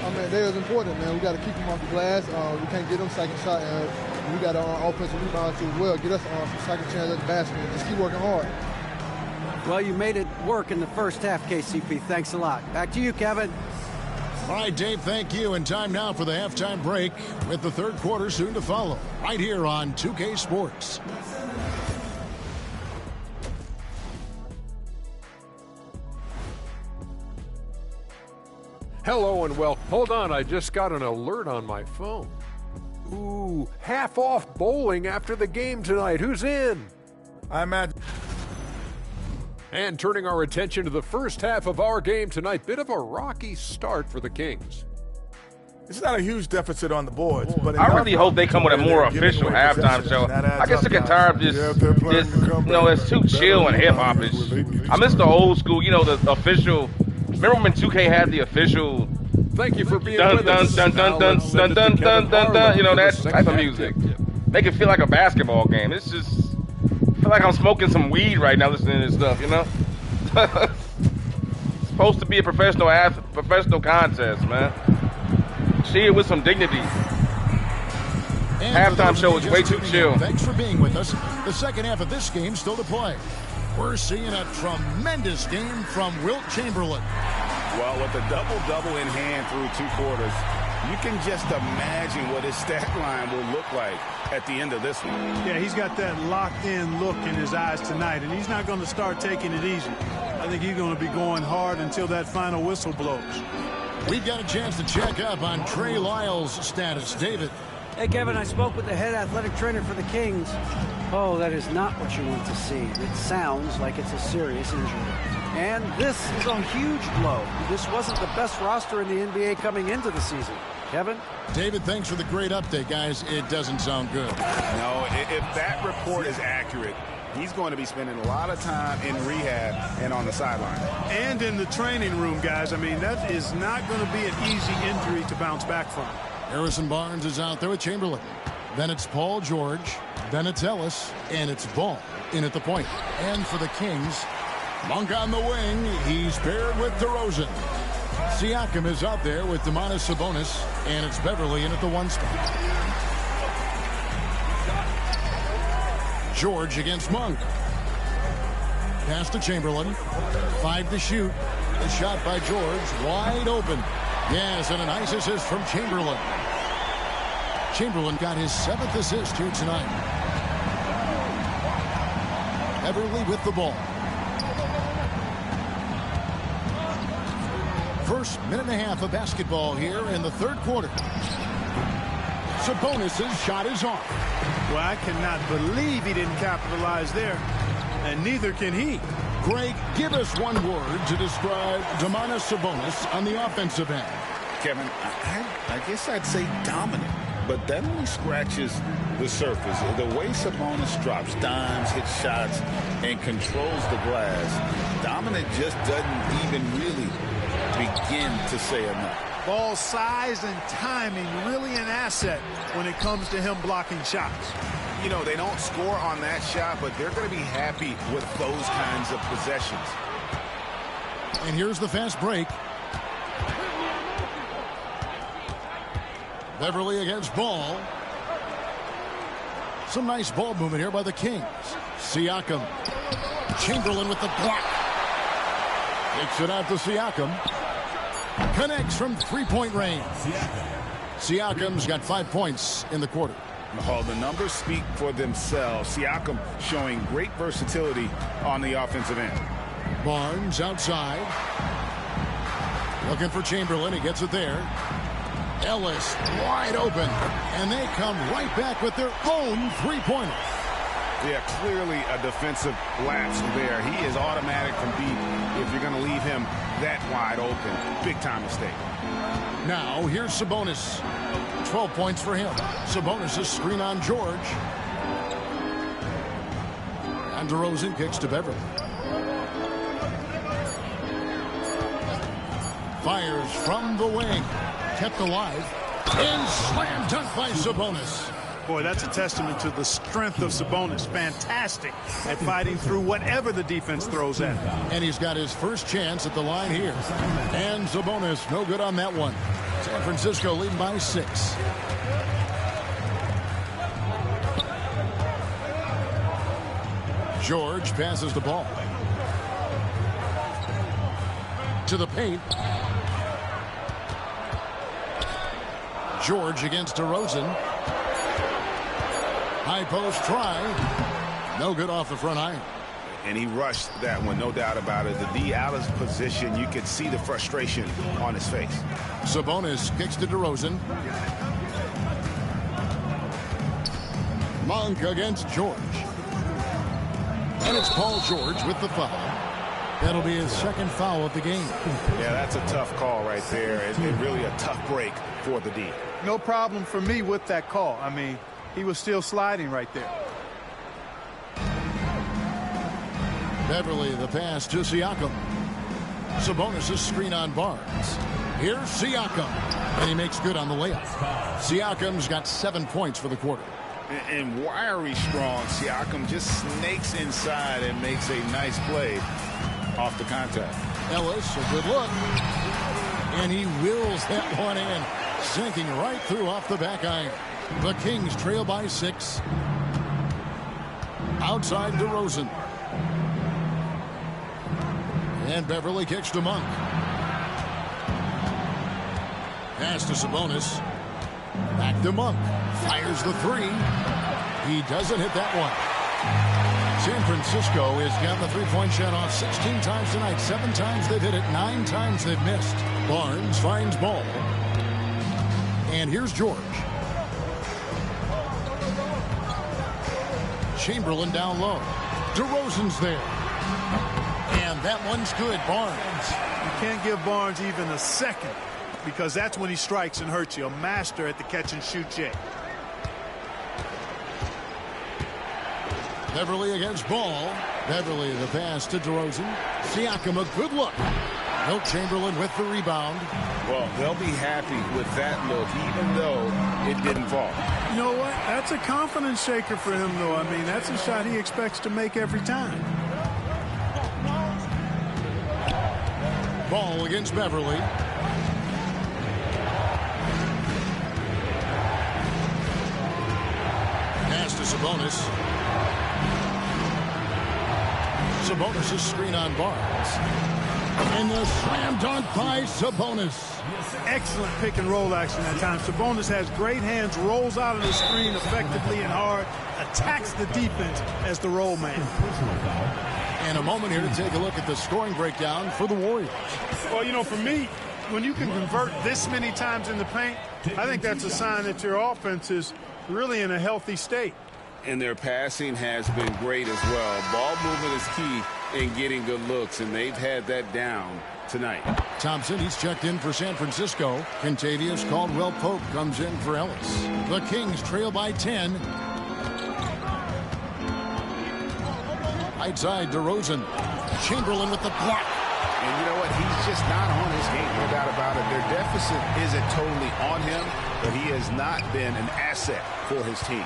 I mean, that was important, man. We got to keep them off the glass. We can't get them second shot. We got offensive rebounds as well. Get us some second chance at the basket. Just keep working hard. Well, you made it work in the first half, KCP. Thanks a lot. Back to you, Kevin. All right, Dave, thank you. And time now for the halftime break with the third quarter soon to follow right here on 2K Sports. Hello and well. Hold on, I just got an alert on my phone. Ooh, half off bowling after the game tonight. Who's in? I'm at. And turning our attention to the first half of our game tonight, bit of a rocky start for the Kings. It's not a huge deficit on the boards, but I really hope they come with a more official halftime show. I get sick and tired of this, it's too chill and hip-hop-ish. I miss the old school, the official. Remember when 2K had the official Thank you for being dun with dun us. dun dun dun dun dun dun dun dun, that type of music. Make it feel like a basketball game. It's just, I feel like I'm smoking some weed right now listening to this stuff, It's supposed to be a professional contest, man. See it with some dignity. Halftime show is way too chill. Thanks for being with us. The second half of this game still to play. We're seeing a tremendous game from Wilt Chamberlain. Well, with a double-double in hand through 2 quarters, you can just imagine what his stat line will look like at the end of this one. Yeah, he's got that locked-in look in his eyes tonight, and he's not going to start taking it easy. I think he's going to be going hard until that final whistle blows. We've got a chance to check up on Trey Lyles' status. David. Hey, Kevin, I spoke with the head athletic trainer for the Kings. Oh, that is not what you want to see. It sounds like it's a serious injury. And this is a huge blow. This wasn't the best roster in the NBA coming into the season. Kevin? David, thanks for the great update, guys. It doesn't sound good. No, if that report is accurate, he's going to be spending a lot of time in rehab and on the sideline. And in the training room, guys. I mean, that is not going to be an easy injury to bounce back from. Harrison Barnes is out there with Chamberlain. Then it's Paul George. Then it's Ellis. And it's Ball in at the point. And for the Kings, Monk on the wing. He's paired with DeRozan. Siakam is out there with Domantas Sabonis. And it's Beverly in at the 1 spot. George against Monk. Pass to Chamberlain. 5 to shoot. The shot by George. Wide open. Yes, and a nice assist from Chamberlain. Chamberlain got his 7th assist here tonight. Beverly with the ball. First minute and a half of basketball here in the 3rd quarter. Sabonis' shot is off. Well, I cannot believe he didn't capitalize there, and neither can he. Greg, give us one word to describe Domantas Sabonis on the offensive end. Kevin, I guess I'd say dominant, but that only scratches the surface. The way Sabonis drops dimes, hits shots, and controls the glass, dominant just doesn't even really begin to say enough. Ball size and timing really an asset when it comes to him blocking shots. They don't score on that shot, but they're going to be happy with those kinds of possessions. And here's the fast break. Beverly against Ball. Some nice ball movement here by the Kings. Siakam. Chamberlain with the block. Takes it out to Siakam. Connects from 3-point range. Siakam's got 5 points in the quarter. Oh, the numbers speak for themselves. Siakam showing great versatility on the offensive end. Barnes outside. Looking for Chamberlain. He gets it there. Ellis wide open. And they come right back with their own 3-pointer. Yeah, clearly a defensive lapse there. He is automatic from deep if you're going to leave him that wide open. Big time mistake. Now here's Sabonis. 12 points for him. Sabonis' screen on George. And DeRozan kicks to Beverly. Fires from the wing. Kept alive. And slam dunk by Sabonis. Boy, that's a testament to the strength of Sabonis. Fantastic at fighting through whatever the defense throws at him. And he's got his first chance at the line here. And Sabonis, no good on that one. San Francisco leading by 6. George passes the ball. To the paint. George against DeRozan. High post try. No good off the front iron. And he rushed that one, no doubt about it. The D out of position, you could see the frustration on his face. Sabonis kicks to DeRozan. Monk against George. And it's Paul George with the foul. That'll be his second foul of the game. Yeah, that's a tough call right there. It's really a tough break for the D. No problem for me with that call. I mean, he was still sliding right there. Beverly, the pass to Siakam. Sabonis' screen on Barnes. Here's Siakam. And he makes good on the layup. Siakam's got 7 points for the quarter. And wiry strong, Siakam just snakes inside and makes a nice play off the contact. Ellis, a good look. And he wills that one in, sinking right through off the back iron. The Kings trail by 6. Outside DeRozan. And Beverly kicks to Monk. Pass to Sabonis. Back to Monk. Fires the 3. He doesn't hit that one. San Francisco has got the three-point shot off 16 times tonight. 7 times they've hit it. 9 times they've missed. Barnes finds Ball. And here's George. Chamberlain down low. DeRozan's there. And that one's good. Barnes. You can't give Barnes even a second, because that's when he strikes and hurts you. A master at the catch-and-shoot jay. Beverly against Ball. Beverly the pass to DeRozan. Siakam a good look. Wilt Chamberlain with the rebound. Well, they'll be happy with that look, even though it didn't fall. You know what? That's a confidence shaker for him, though. I mean, that's a shot he expects to make every time. Ball against Beverly. Pass to Sabonis. Sabonis' screen on Barnes. And the slam dunk by Sabonis. Excellent pick and roll action that time. Sabonis has great hands, rolls out of the screen effectively and hard, attacks the defense as the roll man. And a moment here to take a look at the scoring breakdown for the Warriors. Well, you know, for me, when you can convert this many times in the paint, I think that's a sign that your offense is really in a healthy state. And their passing has been great as well. Ball movement is key in getting good looks, and they've had that down tonight. Thompson, he's checked in for San Francisco. Contavious Caldwell-Pope comes in for Ellis. The Kings trail by 10. Right side, DeRozan. Chamberlain with the block. And you know what? He's just not on his game, no doubt about it. Their deficit isn't totally on him, but he has not been an asset for his team.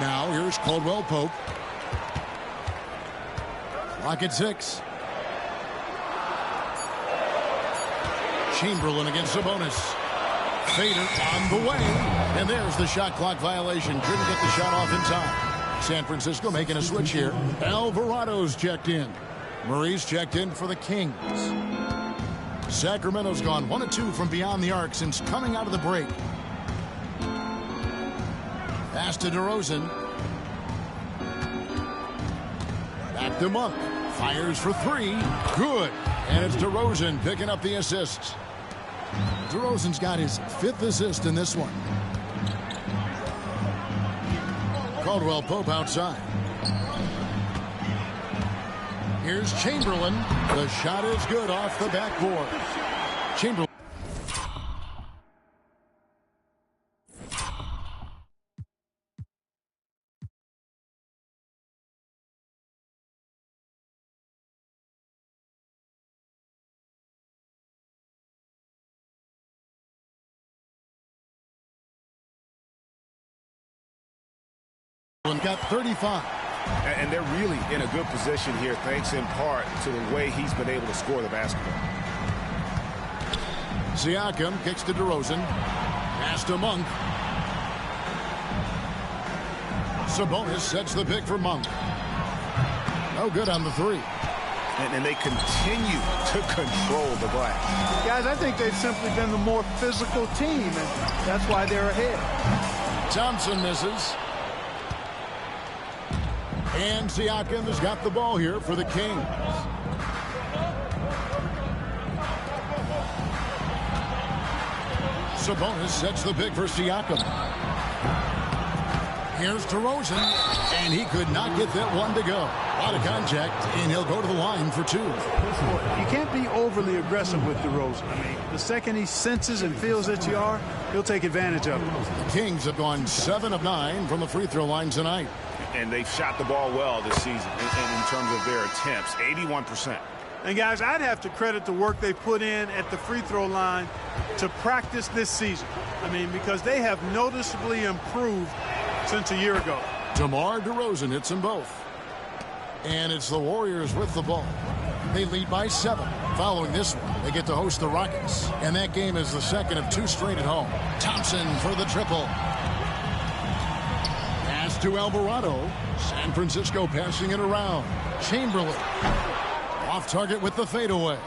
Now here's Caldwell-Pope. Clock at 6. Chamberlain against Sabonis. Fader on the way. And there's the shot clock violation. Couldn't get the shot off in time. San Francisco making a switch here. Alvarado's checked in. Murray's checked in for the Kings. Sacramento's gone 1 of 2 from beyond the arc since coming out of the break. Pass to DeRozan. Back to Monk. Fires for 3. Good. And it's DeRozan picking up the assists. DeRozan's got his 5th assist in this one. Caldwell-Pope outside. Here's Chamberlain. The shot is good off the backboard. Chamberlain. Got 35. And they're really in a good position here, thanks in part to the way he's been able to score the basketball. Siakam kicks to DeRozan. Pass to Monk. Sabonis sets the pick for Monk. No good on the 3. And they continue to control the glass. Guys, I think they've simply been the more physical team, and that's why they're ahead. Thompson misses. And Siakam has got the ball here for the Kings. Sabonis sets the pick for Siakam. Here's DeRozan, and he could not get that one to go. Out of contact, and he'll go to the line for two. You can't be overly aggressive with DeRozan. I mean, the second he senses and feels that you are, he'll take advantage of it. The Kings have gone 7 of 9 from the free throw line tonight. And they've shot the ball well this season in terms of their attempts, 81%. And, guys, I'd have to credit the work they put in at the free throw line to practice this season. I mean, because they have noticeably improved since a year ago. DeMar DeRozan hits them both. And it's the Warriors with the ball. They lead by 7. Following this one, they get to host the Rockets. And that game is the second of 2 straight at home. Thompson for the triple. Pass to Alvarado. San Francisco passing it around. Chamberlain. Off target with the fadeaway.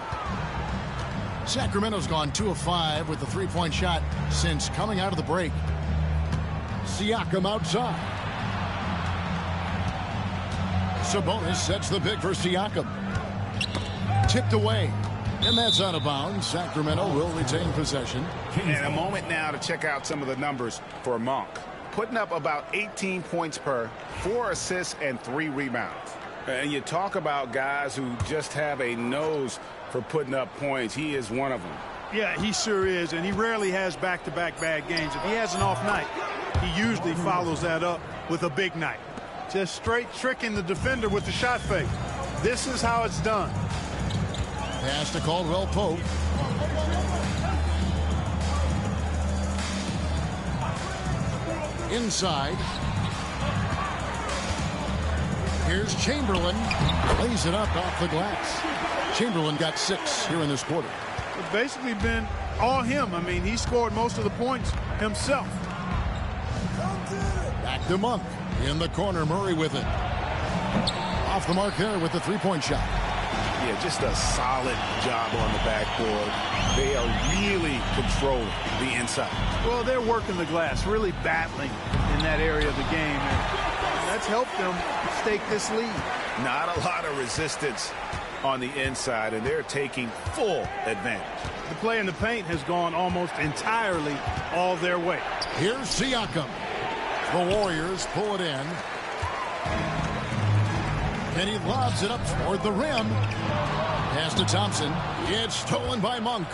Sacramento's gone 2 of 5 with the three-point shot since coming out of the break. Siakam outside. Sabonis sets the pick for Siakam. Tipped away. And that's out of bounds. Sacramento will retain possession. And a moment now to check out some of the numbers for Monk. Putting up about 18 points per, 4 assists, and 3 rebounds. And you talk about guys who just have a nose for putting up points. He is one of them. Yeah, he sure is, and he rarely has back-to-back bad games. If he has an off night, he usually follows that up with a big night. Just straight tricking the defender with the shot fake. This is how it's done. Pass to Caldwell Pope. Inside. Here's Chamberlain. Lays it up off the glass. Chamberlain got 6 here in this quarter. It's basically been all him. I mean, he scored most of the points himself. Back to Monk. In the corner, Murray with it. Off the mark there with the three-point shot. Yeah, just a solid job on the backboard. They are really controlling the inside. Well, they're working the glass, really battling in that area of the game. And that's helped them stake this lead. Not a lot of resistance on the inside, and they're taking full advantage. The play in the paint has gone almost entirely all their way. Here's Siakam. The Warriors pull it in. And he lobs it up toward the rim. Pass to Thompson. It's stolen by Monk.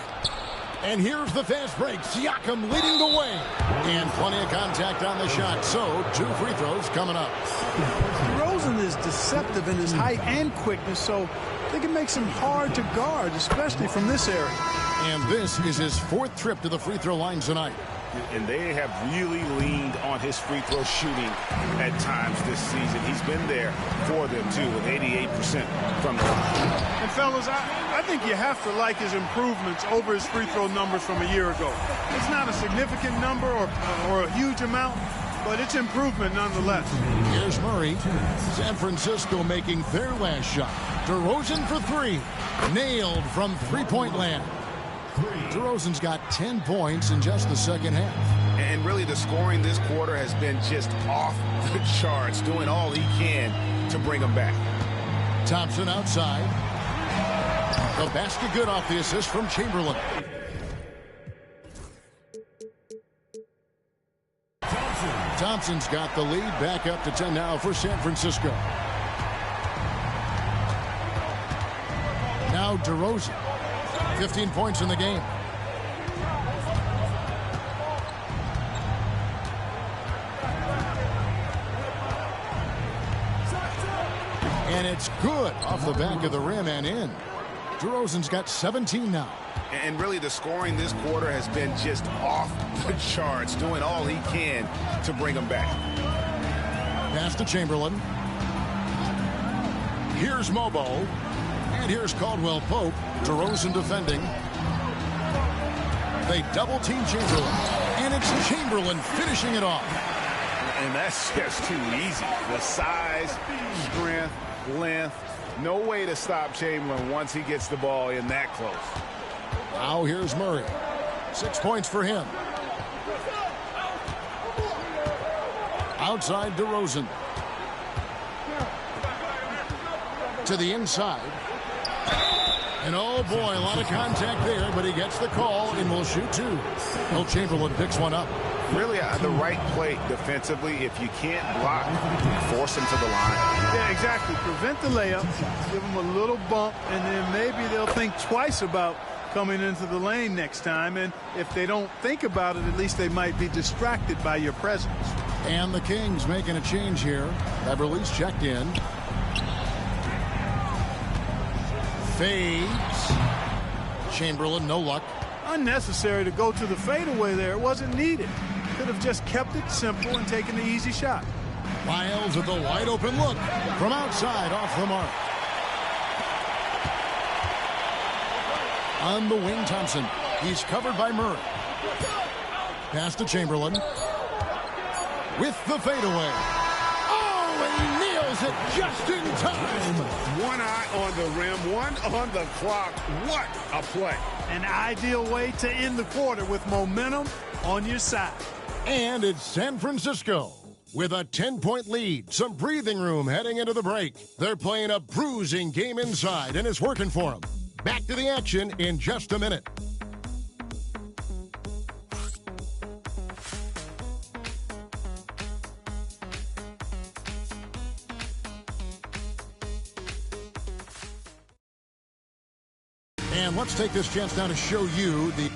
And here's the fast break. Siakam leading the way. And plenty of contact on the shot. So 2 free throws coming up. DeRozan is deceptive in his height and quickness, so they can make him hard to guard, especially from this area. And this is his 4th trip to the free throw line tonight. And they have really leaned on his free throw shooting at times this season. He's been there for them, too, with 88% from the line. And, fellas, I think you have to like his improvements over his free throw numbers from a year ago. It's not a significant number or a huge amount, but it's improvement nonetheless. Here's Murray. San Francisco making their last shot. DeRozan for 3. Nailed from three-point land. DeRozan's got 10 points in just the second half. And really the scoring this quarter has been just off the charts, doing all he can to bring them back. Thompson outside. The basket good off the assist from Chamberlain. Thompson's got the lead back up to 10 now for San Francisco. Now DeRozan. 15 points in the game. And it's good off the back of the rim and in. DeRozan's got 17 now. And really the scoring this quarter has been just off the charts, doing all he can to bring them back. Pass to Chamberlain. Here's Mobo. And here's Caldwell Pope. DeRozan defending. They double team Chamberlain. And it's Chamberlain finishing it off. And that's just too easy. The size, strength, length. No way to stop Chamberlain once he gets the ball in that close. Now here's Murray. 6 points for him. Outside DeRozan. To the inside. And oh boy, a lot of contact there, but he gets the call and will shoot two. Wilt Chamberlain picks one up. Really the right play defensively. If you can't block, force him to the line. Yeah, exactly. Prevent the layup, give him a little bump, and then maybe they'll think twice about coming into the lane next time. And if they don't think about it, at least they might be distracted by your presence. And the Kings making a change here. Beverly's checked in. Fades. Chamberlain, no luck. Unnecessary to go to the fadeaway there. It wasn't needed. Could have just kept it simple and taken the easy shot. Miles with a wide open look from outside off the mark. On the wing, Thompson. He's covered by Murray. Pass to Chamberlain. With the fadeaway. Oh, he nails it just in time. One eye on the rim, one on the clock. What a play. An ideal way to end the quarter with momentum on your side. And it's San Francisco with a 10-point lead. Some breathing room heading into the break. They're playing a bruising game inside, and it's working for them. Back to the action in just a minute. And let's take this chance now to show you the...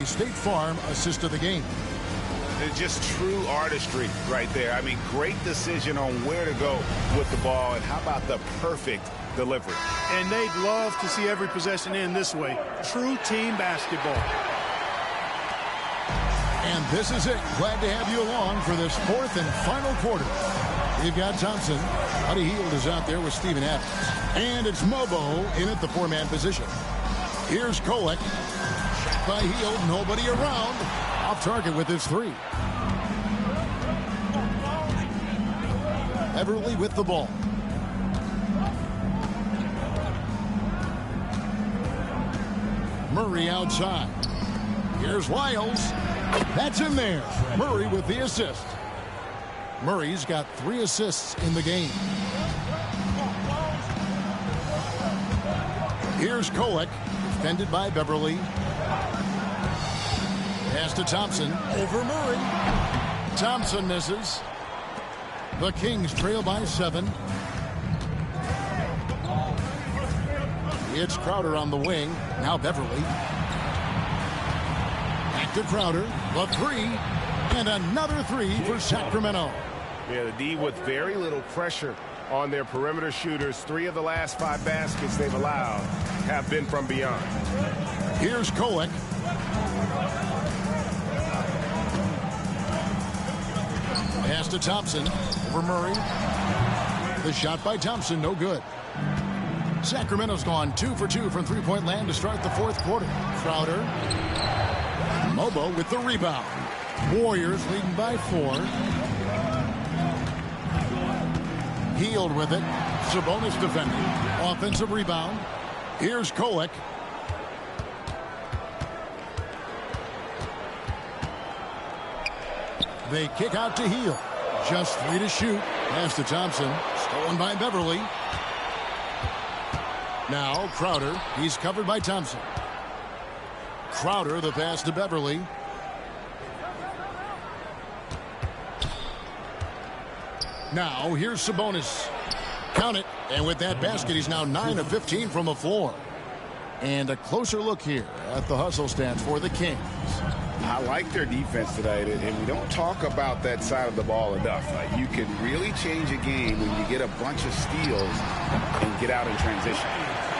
State Farm assist of the game. It's just true artistry right there. I mean, great decision on where to go with the ball, and how about the perfect delivery. And they'd love to see every possession end this way. True team basketball. And this is it. Glad to have you along for this fourth and final quarter. We've got Thompson. Buddy Hield is out there with Steven Adams. And it's Mobo in at the four-man position. Here's Kolek. Shot by Hield. Nobody around. Off target with his three. Beverly with the ball. Murray outside. Here's Wiles. That's in there. Murray with the assist. Murray's got 3 assists in the game. Here's Kolek, defended by Beverly. Pass to Thompson, over Murray. Thompson misses. The Kings trail by 7. It's Crowder on the wing. Now Beverly. Back to Crowder. The 3. And another 3 for Sacramento. Yeah, the D with very little pressure on their perimeter shooters. 3 of the last 5 baskets they've allowed have been from beyond. Here's Kolek. Pass to Thompson. Over Murray. The shot by Thompson, no good. Sacramento's gone 2 for 2 from three-point land to start the fourth quarter. Crowder. Mobo with the rebound. Warriors leading by 4. Hield with it. Sabonis defending. Offensive rebound. Here's Kolek. They kick out to Hield. Just 3 to shoot. Pass to Thompson. Stolen by Beverly. Now Crowder. He's covered by Thompson. Crowder, the pass to Beverly. Now here's Sabonis. Count it. And with that basket, he's now 9 of 15 from the floor. And a closer look here at the hustle stats for the Kings. I like their defense tonight, and we don't talk about that side of the ball enough. You can really change a game when you get a bunch of steals and get out in transition.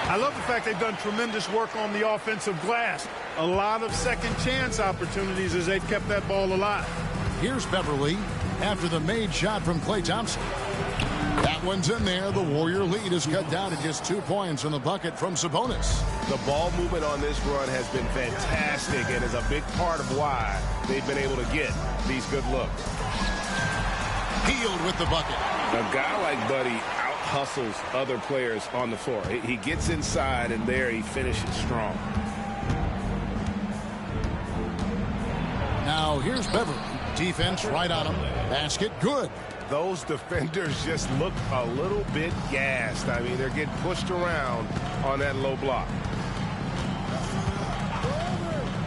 I love the fact they've done tremendous work on the offensive glass. A lot of second chance opportunities as they've kept that ball alive. Here's Beverly after the made shot from Klay Thompson. That one's in there. The Warrior lead is cut down to just 2 points in the bucket from Sabonis. The ball movement on this run has been fantastic and is a big part of why they've been able to get these good looks. Hield with the bucket. A guy like Buddy out-hustles other players on the floor. He gets inside, and there he finishes strong. Now here's Beverly. Defense right on him. Basket good. Those defenders just look a little bit gassed. I mean, they're getting pushed around on that low block.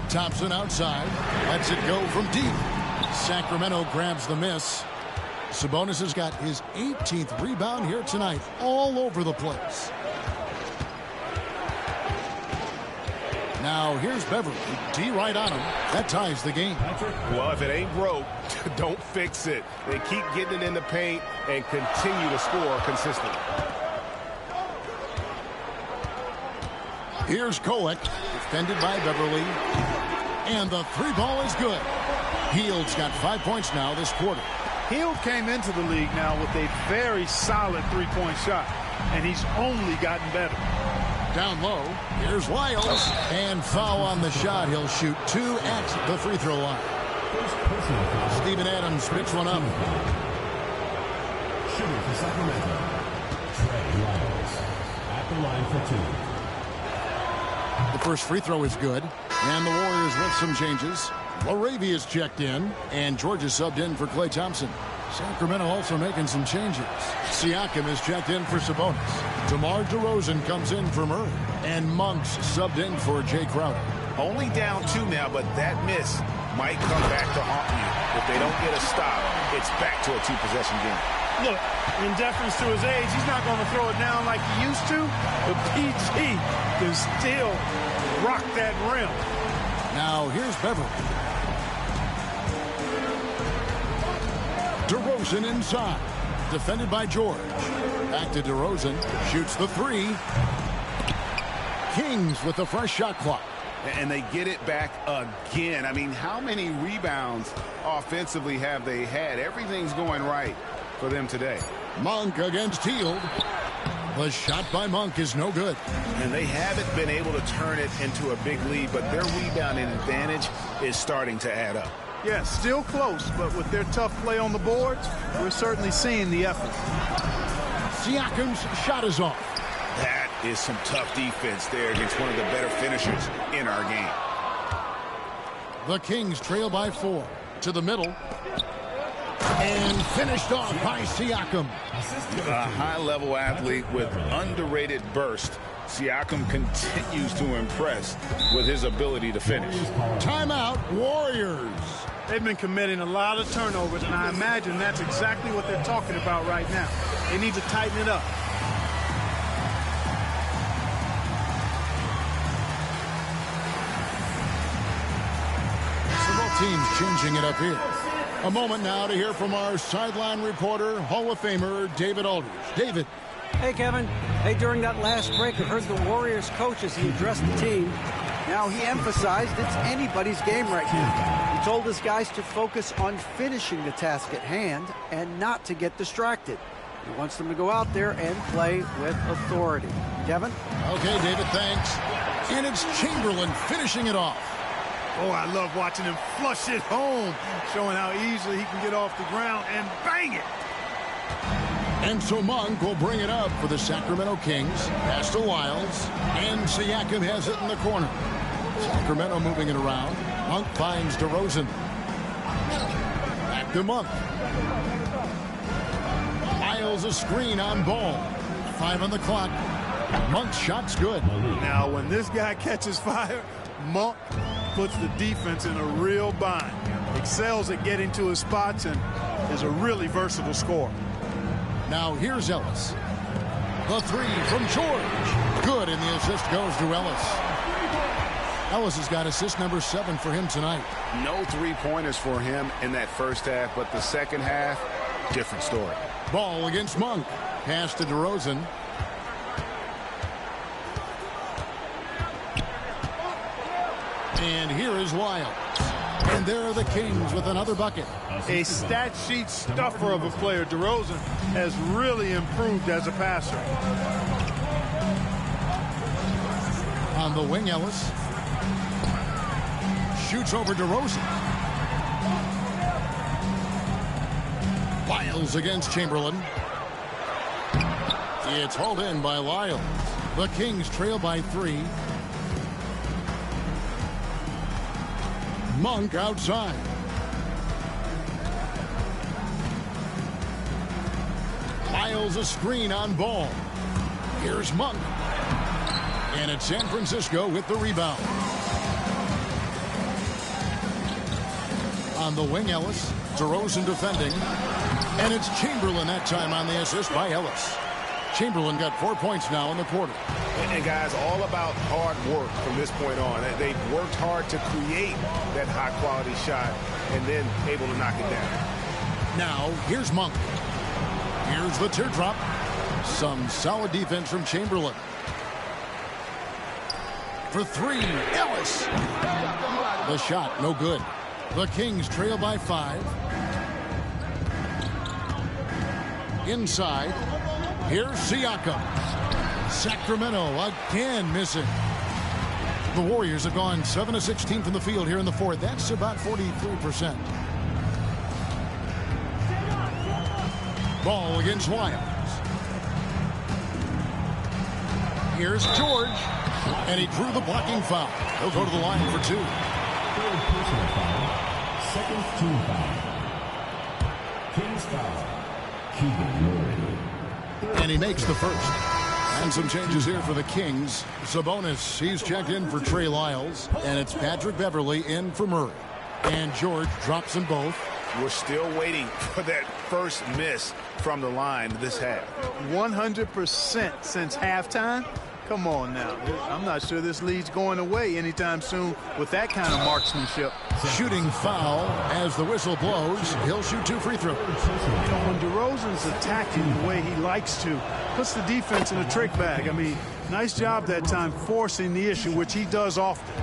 Thompson outside. Lets it go from deep. Sacramento grabs the miss. Sabonis has got his 18th rebound here tonight. All over the place. Now here's Beverly. D right on him. That ties the game. Well, if it ain't broke, don't fix it. They keep getting it in the paint and continue to score consistently. Here's Kolek, defended by Beverly. And the 3 ball is good. Hield's got 5 points now this quarter. Hield came into the league now with a very solid three-point shot, and he's only gotten better. Down low, here's Lyles, and foul on the shot. He'll shoot 2 at the free throw line. Steven Adams picks one up. Shooting for Sacramento, Trey Lyles at the line for 2. The first free throw is good, and the Warriors with some changes. Laravia's checked in, and Georgia subbed in for Klay Thompson. Sacramento also making some changes. Siakam is checked in for Sabonis. DeMar DeRozan comes in for Murray. And Monk's subbed in for Jay Crowder. Only down 2 now, but that miss might come back to haunt you. If they don't get a stop, it's back to a 2-possession game. Look, in deference to his age, he's not going to throw it down like he used to, but PG can still rock that rim. Now here's Beverly. DeRozan inside. Defended by George. Back to DeRozan. Shoots the 3. Kings with the fresh shot clock. And they get it back again. I mean, how many rebounds offensively have they had? Everything's going right for them today. Monk against Hield. The shot by Monk is no good. And they haven't been able to turn it into a big lead, but their rebounding advantage is starting to add up. Yeah, still close, but with their tough play on the boards, we're certainly seeing the effort. Siakam's shot is off. That is some tough defense there against one of the better finishers in our game. The Kings trail by 4. To the middle. And finished off by Siakam. A high-level athlete with underrated burst. Siakam continues to impress with his ability to finish. Timeout, Warriors. They've been committing a lot of turnovers, and I imagine that's exactly what they're talking about right now. They need to tighten it up. Several teams changing it up here. A moment now to hear from our sideline reporter, Hall of Famer David Aldridge. David. Hey, Kevin. Hey, during that last break, I heard the Warriors coach as he addressed the team. Now, he emphasized it's anybody's game right now. He told his guys to focus on finishing the task at hand and not to get distracted. He wants them to go out there and play with authority. Kevin? Okay, David, thanks. And it's Chamberlain finishing it off. Oh, I love watching him flush it home, showing how easily he can get off the ground and bang it. And so Monk will bring it up for the Sacramento Kings. Pass to Lyles. And Siakam has it in the corner. Sacramento moving it around. Monk finds DeRozan. Back to Monk. Lyles a screen on Ball. 5 on the clock. Monk's shot's good. Now, when this guy catches fire, Monk puts the defense in a real bind. Excels at getting to his spots and is a really versatile scorer. Now here's Ellis. The 3 from George. Good, and the assist goes to Ellis. Ellis has got assist number 7 for him tonight. No 3-pointers for him in that first half, but the second half, different story. Ball against Monk. Pass to DeRozan. And here is Lyles. And there are the Kings with another bucket. a stat sheet stuffer of a player. DeRozan has really improved as a passer. On the wing, Ellis shoots over DeRozan. Lyles against Chamberlain. It's hauled in by Lyles. The Kings trail by 3. Monk outside. Lyles a screen on Ball. Here's Monk. And it's San Francisco with the rebound. On the wing, Ellis. DeRozan defending. And it's Chamberlain that time on the assist by Ellis. Chamberlain got 4 points now in the quarter. And guys, all about hard work from this point on. They've worked hard to create that high-quality shot and then able to knock it down. Now, here's Monk. Here's the teardrop. Some solid defense from Chamberlain. For 3, Ellis. The shot, no good. The Kings trail by 5. Inside. Here's Siakam. Sacramento again missing. The Warriors have gone 7 of 16 from the field here in the fourth. That's about 43%. Ball against Lyles. Here's George. And he drew the blocking foul. He'll go to the line for 2. Third personal foul. Second team foul. Kings foul. Keegan Murray. And he makes the first. And some changes here for the Kings. Sabonis, he's checked in for Trey Lyles. And it's Patrick Beverley in for Murray. And George drops them both. We're still waiting for that first miss from the line this half. 100% since halftime. Come on now. I'm not sure this lead's going away anytime soon with that kind of marksmanship. Shooting foul as the whistle blows. He'll shoot 2 free throws. You know, when DeRozan's attacking the way he likes to, puts the defense in a trick bag. I mean, nice job that time forcing the issue, which he does often.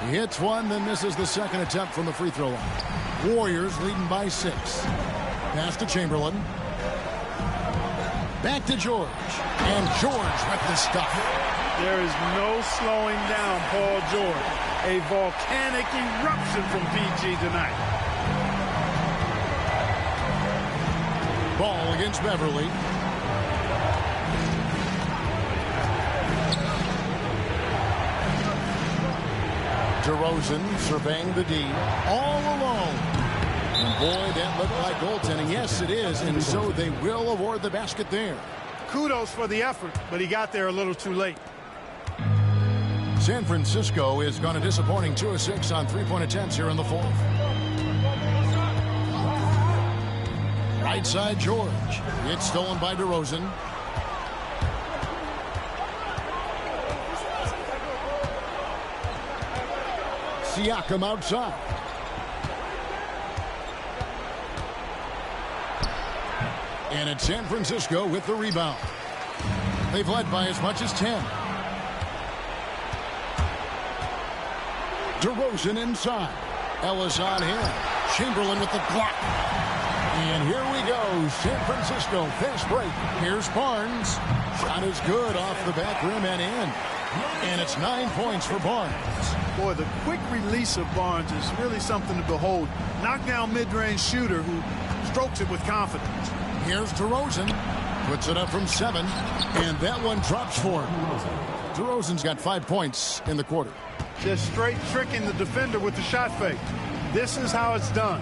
He hits one, then misses the second attempt from the free throw line. Warriors leading by 6. Pass to Chamberlain. Back to George. And George with the stuff. There is no slowing down Paul George. A volcanic eruption from PG tonight. Ball against Beverley. DeRozan surveying the D. All alone. And boy, that looked like goaltending. Yes, it is. And so they will award the basket there. Kudos for the effort, but he got there a little too late. San Francisco is gone a disappointing 2 of 6 on 3-point attempts here in the fourth. Right side, George. It's stolen by DeRozan. Siakam outside. And it's San Francisco with the rebound. They've led by as much as 10. DeRozan inside. Ellis on him. Chamberlain with the block. And here we go. San Francisco fast break. Here's Barnes. Shot is good off the back rim and in. And it's 9 points for Barnes. Boy, the quick release of Barnes is really something to behold. Knockdown mid-range shooter who strokes it with confidence. Here's DeRozan. Puts it up from 7. And that one drops for him. DeRozan's got 5 points in the quarter. Just straight tricking the defender with the shot fake. This is how it's done.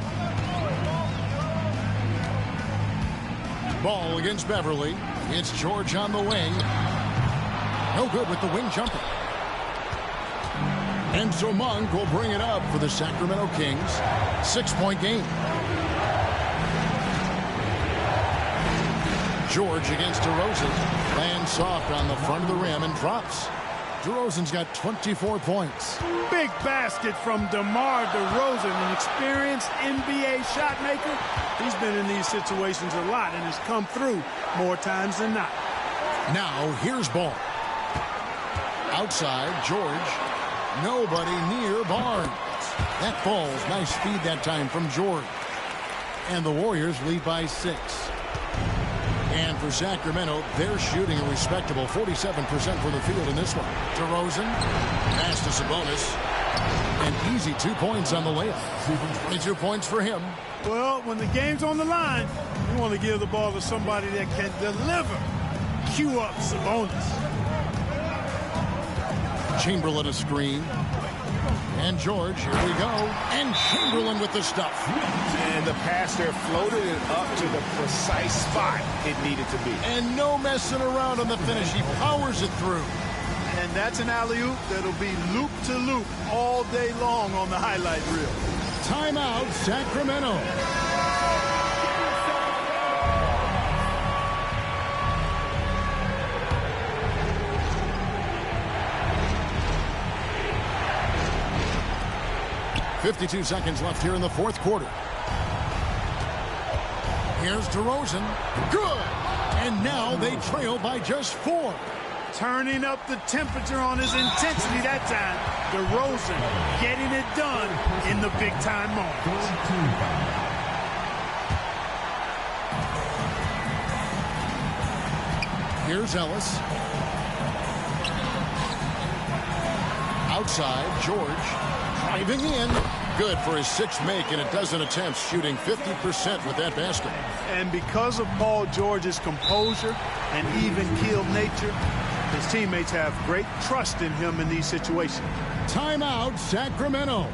Ball against Beverley. It's George on the wing. No good with the wing jumper. And so Monk will bring it up for the Sacramento Kings. 6-point game. George against DeRozan. Lands soft on the front of the rim and drops. DeRozan's got 24 points. Big basket from DeMar DeRozan, an experienced NBA shot maker. He's been in these situations a lot and has come through more times than not. Now here's Ball. Outside, George. Nobody near Barnes. That falls. Nice speed that time from George. And the Warriors lead by 6. And for Sacramento, they're shooting a respectable 47% from the field in this one. DeRozan, pass to Sabonis. And easy 2 points on the layup. 22 points for him. Well, when the game's on the line, you want to give the ball to somebody that can deliver. Cue up Sabonis. Chamberlain a screen. And George, here we go. And Chamberlain with the stuff. And the pass there floated it up to the precise spot it needed to be. And no messing around on the finish. He powers it through. And that's an alley-oop that'll be loop to loop all day long on the highlight reel. Timeout, Sacramento. .52 seconds left here in the fourth quarter. Here's DeRozan. Good! And now they trail by just 4. Turning up the temperature on his intensity that time. DeRozan getting it done in the big-time moments. Here's Ellis. Outside, George. Driving in. Good for his 6th make and a dozen attempts, shooting 50% with that basket. And because of Paul George's composure and even-keeled nature, his teammates have great trust in him in these situations. Timeout, Sacramento.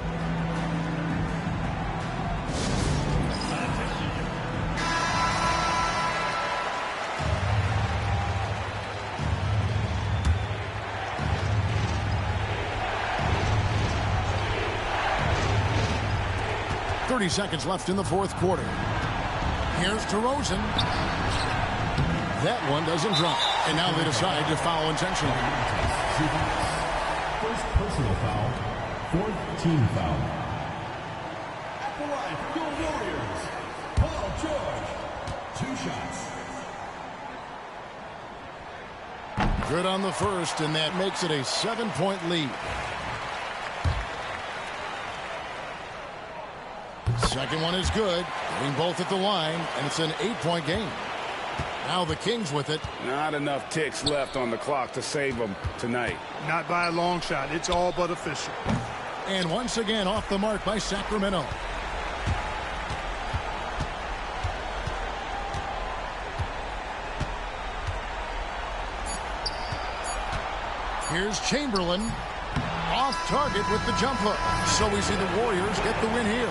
.30 seconds left in the fourth quarter. Here's DeRozan. That one doesn't drop. And now they decide to foul intentionally. First personal foul, 4th team foul. At the line for your Warriors, Paul George. 2 shots. Good on the first, and that makes it a 7-point lead. Second one is good. Getting both at the line, and it's an 8-point game. Now the Kings with it. Not enough ticks left on the clock to save them tonight. Not by a long shot. It's all but official. And once again off the mark by Sacramento. Here's Chamberlain. Off target with the jump hook. So we see the Warriors get the win here.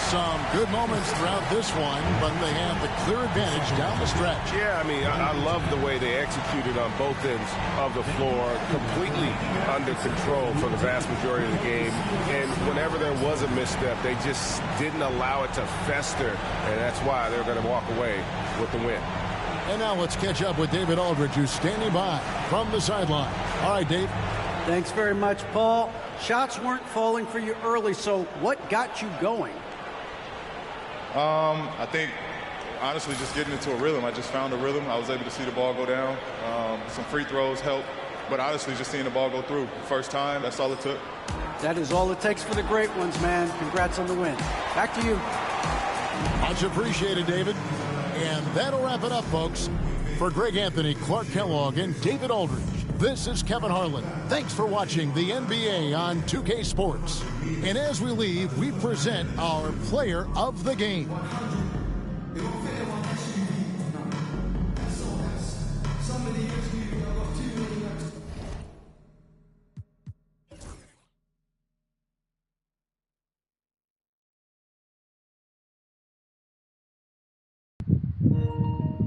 Some good moments throughout this one, but they have the clear advantage down the stretch. Yeah, I mean, I love the way they executed on both ends of the floor. Completely under control for the vast majority of the game. And whenever there was a misstep, they just didn't allow it to fester. And that's why they're going to walk away with the win. And now let's catch up with David Aldridge, who's standing by from the sideline. All right, Dave. Thanks very much, Paul. Shots weren't falling for you early, so what got you going? I think, honestly, just getting into a rhythm. I just found a rhythm. I was able to see the ball go down. Some free throws helped. But honestly, just seeing the ball go through. First time, that's all it took. That is all it takes for the great ones, man. Congrats on the win. Back to you. Much appreciated, David. And that'll wrap it up, folks. For Greg Anthony, Clark Kellogg, and David Aldridge, this is Kevin Harlan. Thanks for watching the NBA on 2K Sports. And as we leave, we present our player of the game.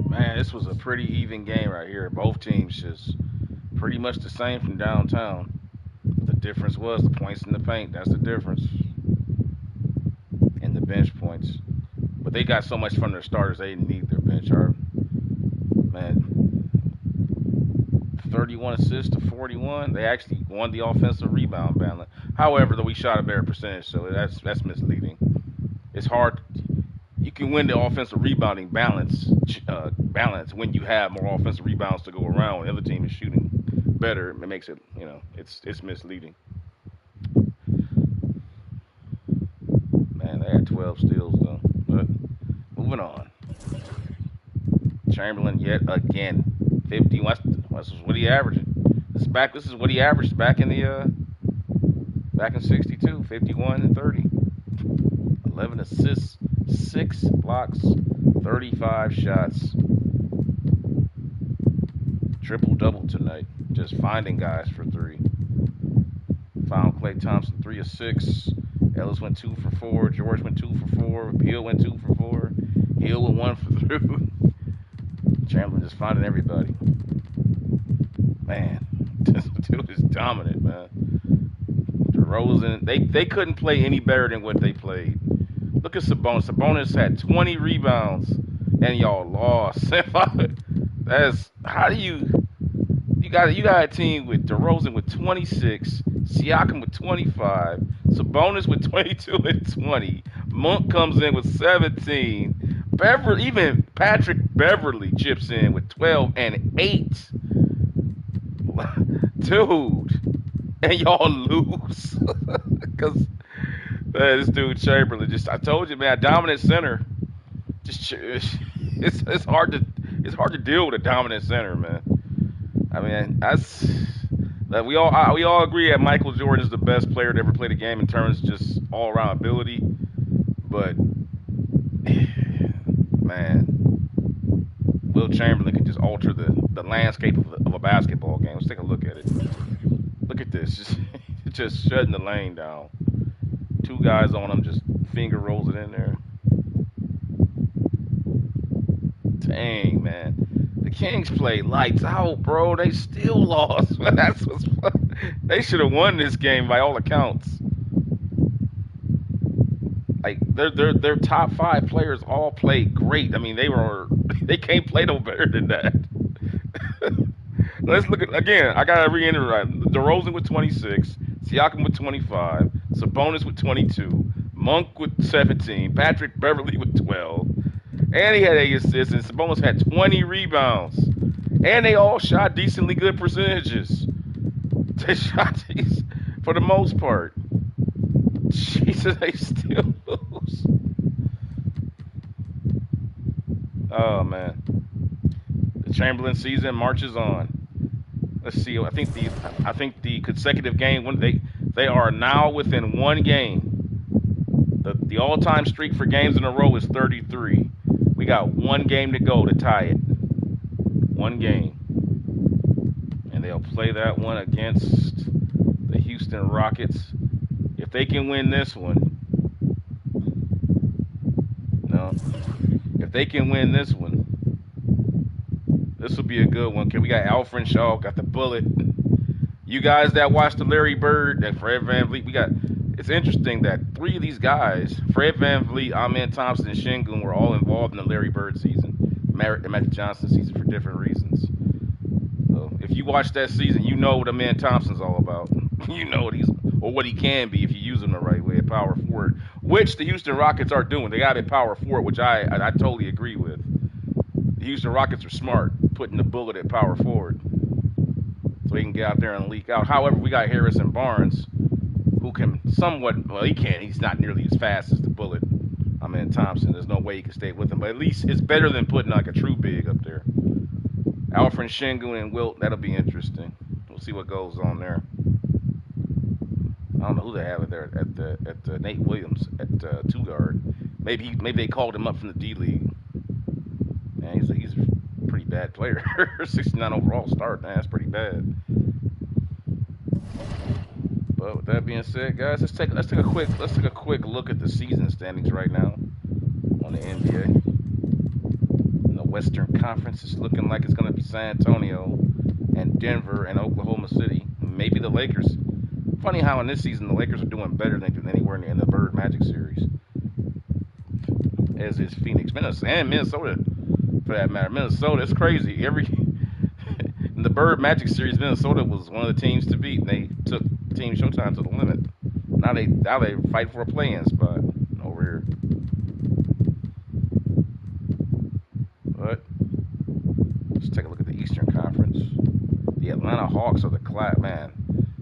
Man, this was a pretty even game right here. Both teams just pretty much the same from downtown. The difference was the points in the paint. That's the difference. And the bench points. But they got so much from their starters, they didn't need their bench. Man, 31 assists to 41. They actually won the offensive rebound balance. However, we shot a better percentage, so that's misleading. It's hard. You can win the offensive rebounding balance when you have more offensive rebounds to go around. When the other team is shooting better, it makes it, it's misleading. had 12 steals though. But moving on. Chamberlain yet again, 50. This is what he averaged. This is what he averaged back in 62, 51 and 30. 11 assists, 6 blocks, 35 shots. Triple-double tonight. Just finding guys for 3. Found Klay Thompson 3 of 6. Ellis went 2 for 4. George went 2 for 4. Beal went 2 for 4. Hill went 1 for 3. Chamberlain just finding everybody. Man, this dude is dominant, man. DeRozan, they couldn't play any better than what they played. Look at Sabonis. Sabonis had 20 rebounds, and y'all lost. That's how do you got a team with DeRozan with 26, Siakam with 25, Sabonis with 22 and 20. Monk comes in with 17. Even Patrick Beverly chips in with 12 and 8. Dude, and y'all lose because this dude Chamberlain I told you, man, dominant center. It's hard to deal with a dominant center, man. I mean, we all agree that Michael Jordan is the best player to ever play the game in terms of just all around ability, but man, Wilt Chamberlain can just alter the landscape of a basketball game. Let's take a look at it. Look at this, just shutting the lane down. 2 guys on him, just finger rolls it in there. Dang, man. The Kings played lights out, bro. They still lost. That's what's fun. They should have won this game by all accounts. Like their top 5 players all played great. I mean, they can't play no better than that. Let's look at again. I gotta reiterate: DeRozan with 26, Siakam with 25, Sabonis with 22, Monk with 17, Patrick Beverly with 12, and he had 8 assists. And Sabonis had 20 rebounds, and they all shot decently good percentages. They shot these for the most part. Jesus, they still lose. Oh man, the Chamberlain season marches on. Let's see. I think the consecutive game when they are now within 1 game. The all-time streak for games in a row is 33. We got 1 game to go to tie it. 1 game, and they'll play that one against the Houston Rockets. If they can win this one, if they can win this one, this will be a good one. Okay, we got Alfred Shaw, got the bullet. You guys that watched the Larry Bird, that Fred VanVleet, it's interesting that 3 of these guys, Fred VanVleet, Amen Thompson, and Şengün, were all involved in the Larry Bird season, and Magic Johnson season for different reasons. So if you watch that season, you know what Amen Thompson's all about. You know what he can be if you use him the right way at power forward, which the Houston Rockets are doing. They got it power forward, which I totally agree with. The Houston Rockets are smart, putting the bullet at power forward, so he can get out there and leak out. However, we got Harrison Barnes, who can somewhat, well, he can't. He's not nearly as fast as the bullet. I mean, Thompson. There's no way he can stay with him, but at least it's better than putting like a true big up there. Alfred Şengün and Wilt, that'll be interesting. We'll see what goes on there. I don't know who they have there at the Nate Williams at 2 guard. Maybe they called him up from the D League. Man, he's a pretty bad player. 69 overall start, man, that's pretty bad. But with that being said, guys, let's take a quick look at the season standings right now on the NBA. In the Western Conference, it's looking like it's going to be San Antonio and Denver and Oklahoma City, maybe the Lakers. Funny how in this season the Lakers are doing better than anywhere in the Bird Magic series, as is Phoenix, Minnesota, for that matter. Minnesota, it's crazy. In the Bird Magic series, Minnesota was one of the teams to beat, and they took Team Showtime to the limit. Now they fight for a play-in spot over here. But let's take a look at the Eastern Conference. The Atlanta Hawks are the class, man.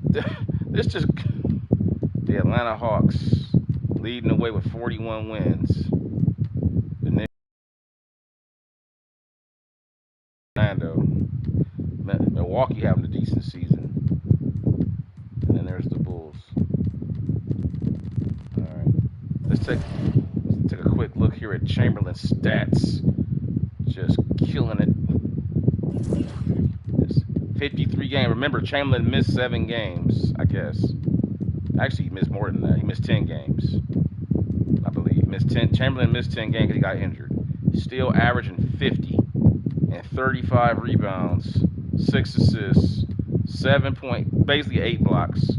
The Atlanta Hawks leading the way with 41 wins. The Knicks, Orlando, Milwaukee having a decent season, and then there's the Bulls. All right, let's take a quick look here at Chamberlain's stats. Just killing it. 53 games. Remember, Chamberlain missed 7 games, I guess. Actually, he missed more than that. He missed 10 games, I believe. Chamberlain missed 10 games because he got injured. Still averaging 50 and 35 rebounds, 6 assists, 7 point, basically 8 blocks,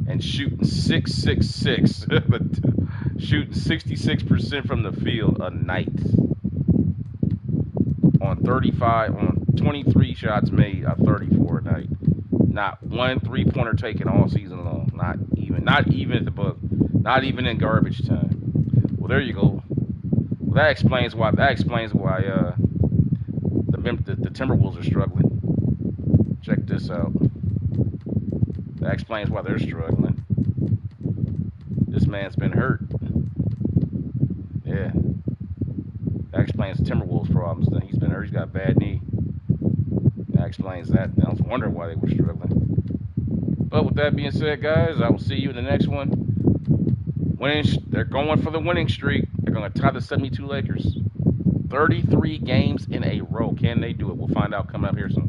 and shooting 666, shooting 66% from the field a night on 23 shots made at 34 a night. Not one 3-pointer taken all season long. Not even at the book. Not even in garbage time. Well, there you go. Well, that explains why the Timberwolves are struggling. Check this out. That explains why they're struggling. This man's been hurt. Yeah. That explains the Timberwolves' problems. Then he's been hurt. He's got a bad knee. That explains that. I was wondering why they were struggling. But with that being said, guys, I will see you in the next one. They're going for the winning streak. They're going to tie the 72 Lakers. 33 games in a row. Can they do it? We'll find out coming up here soon.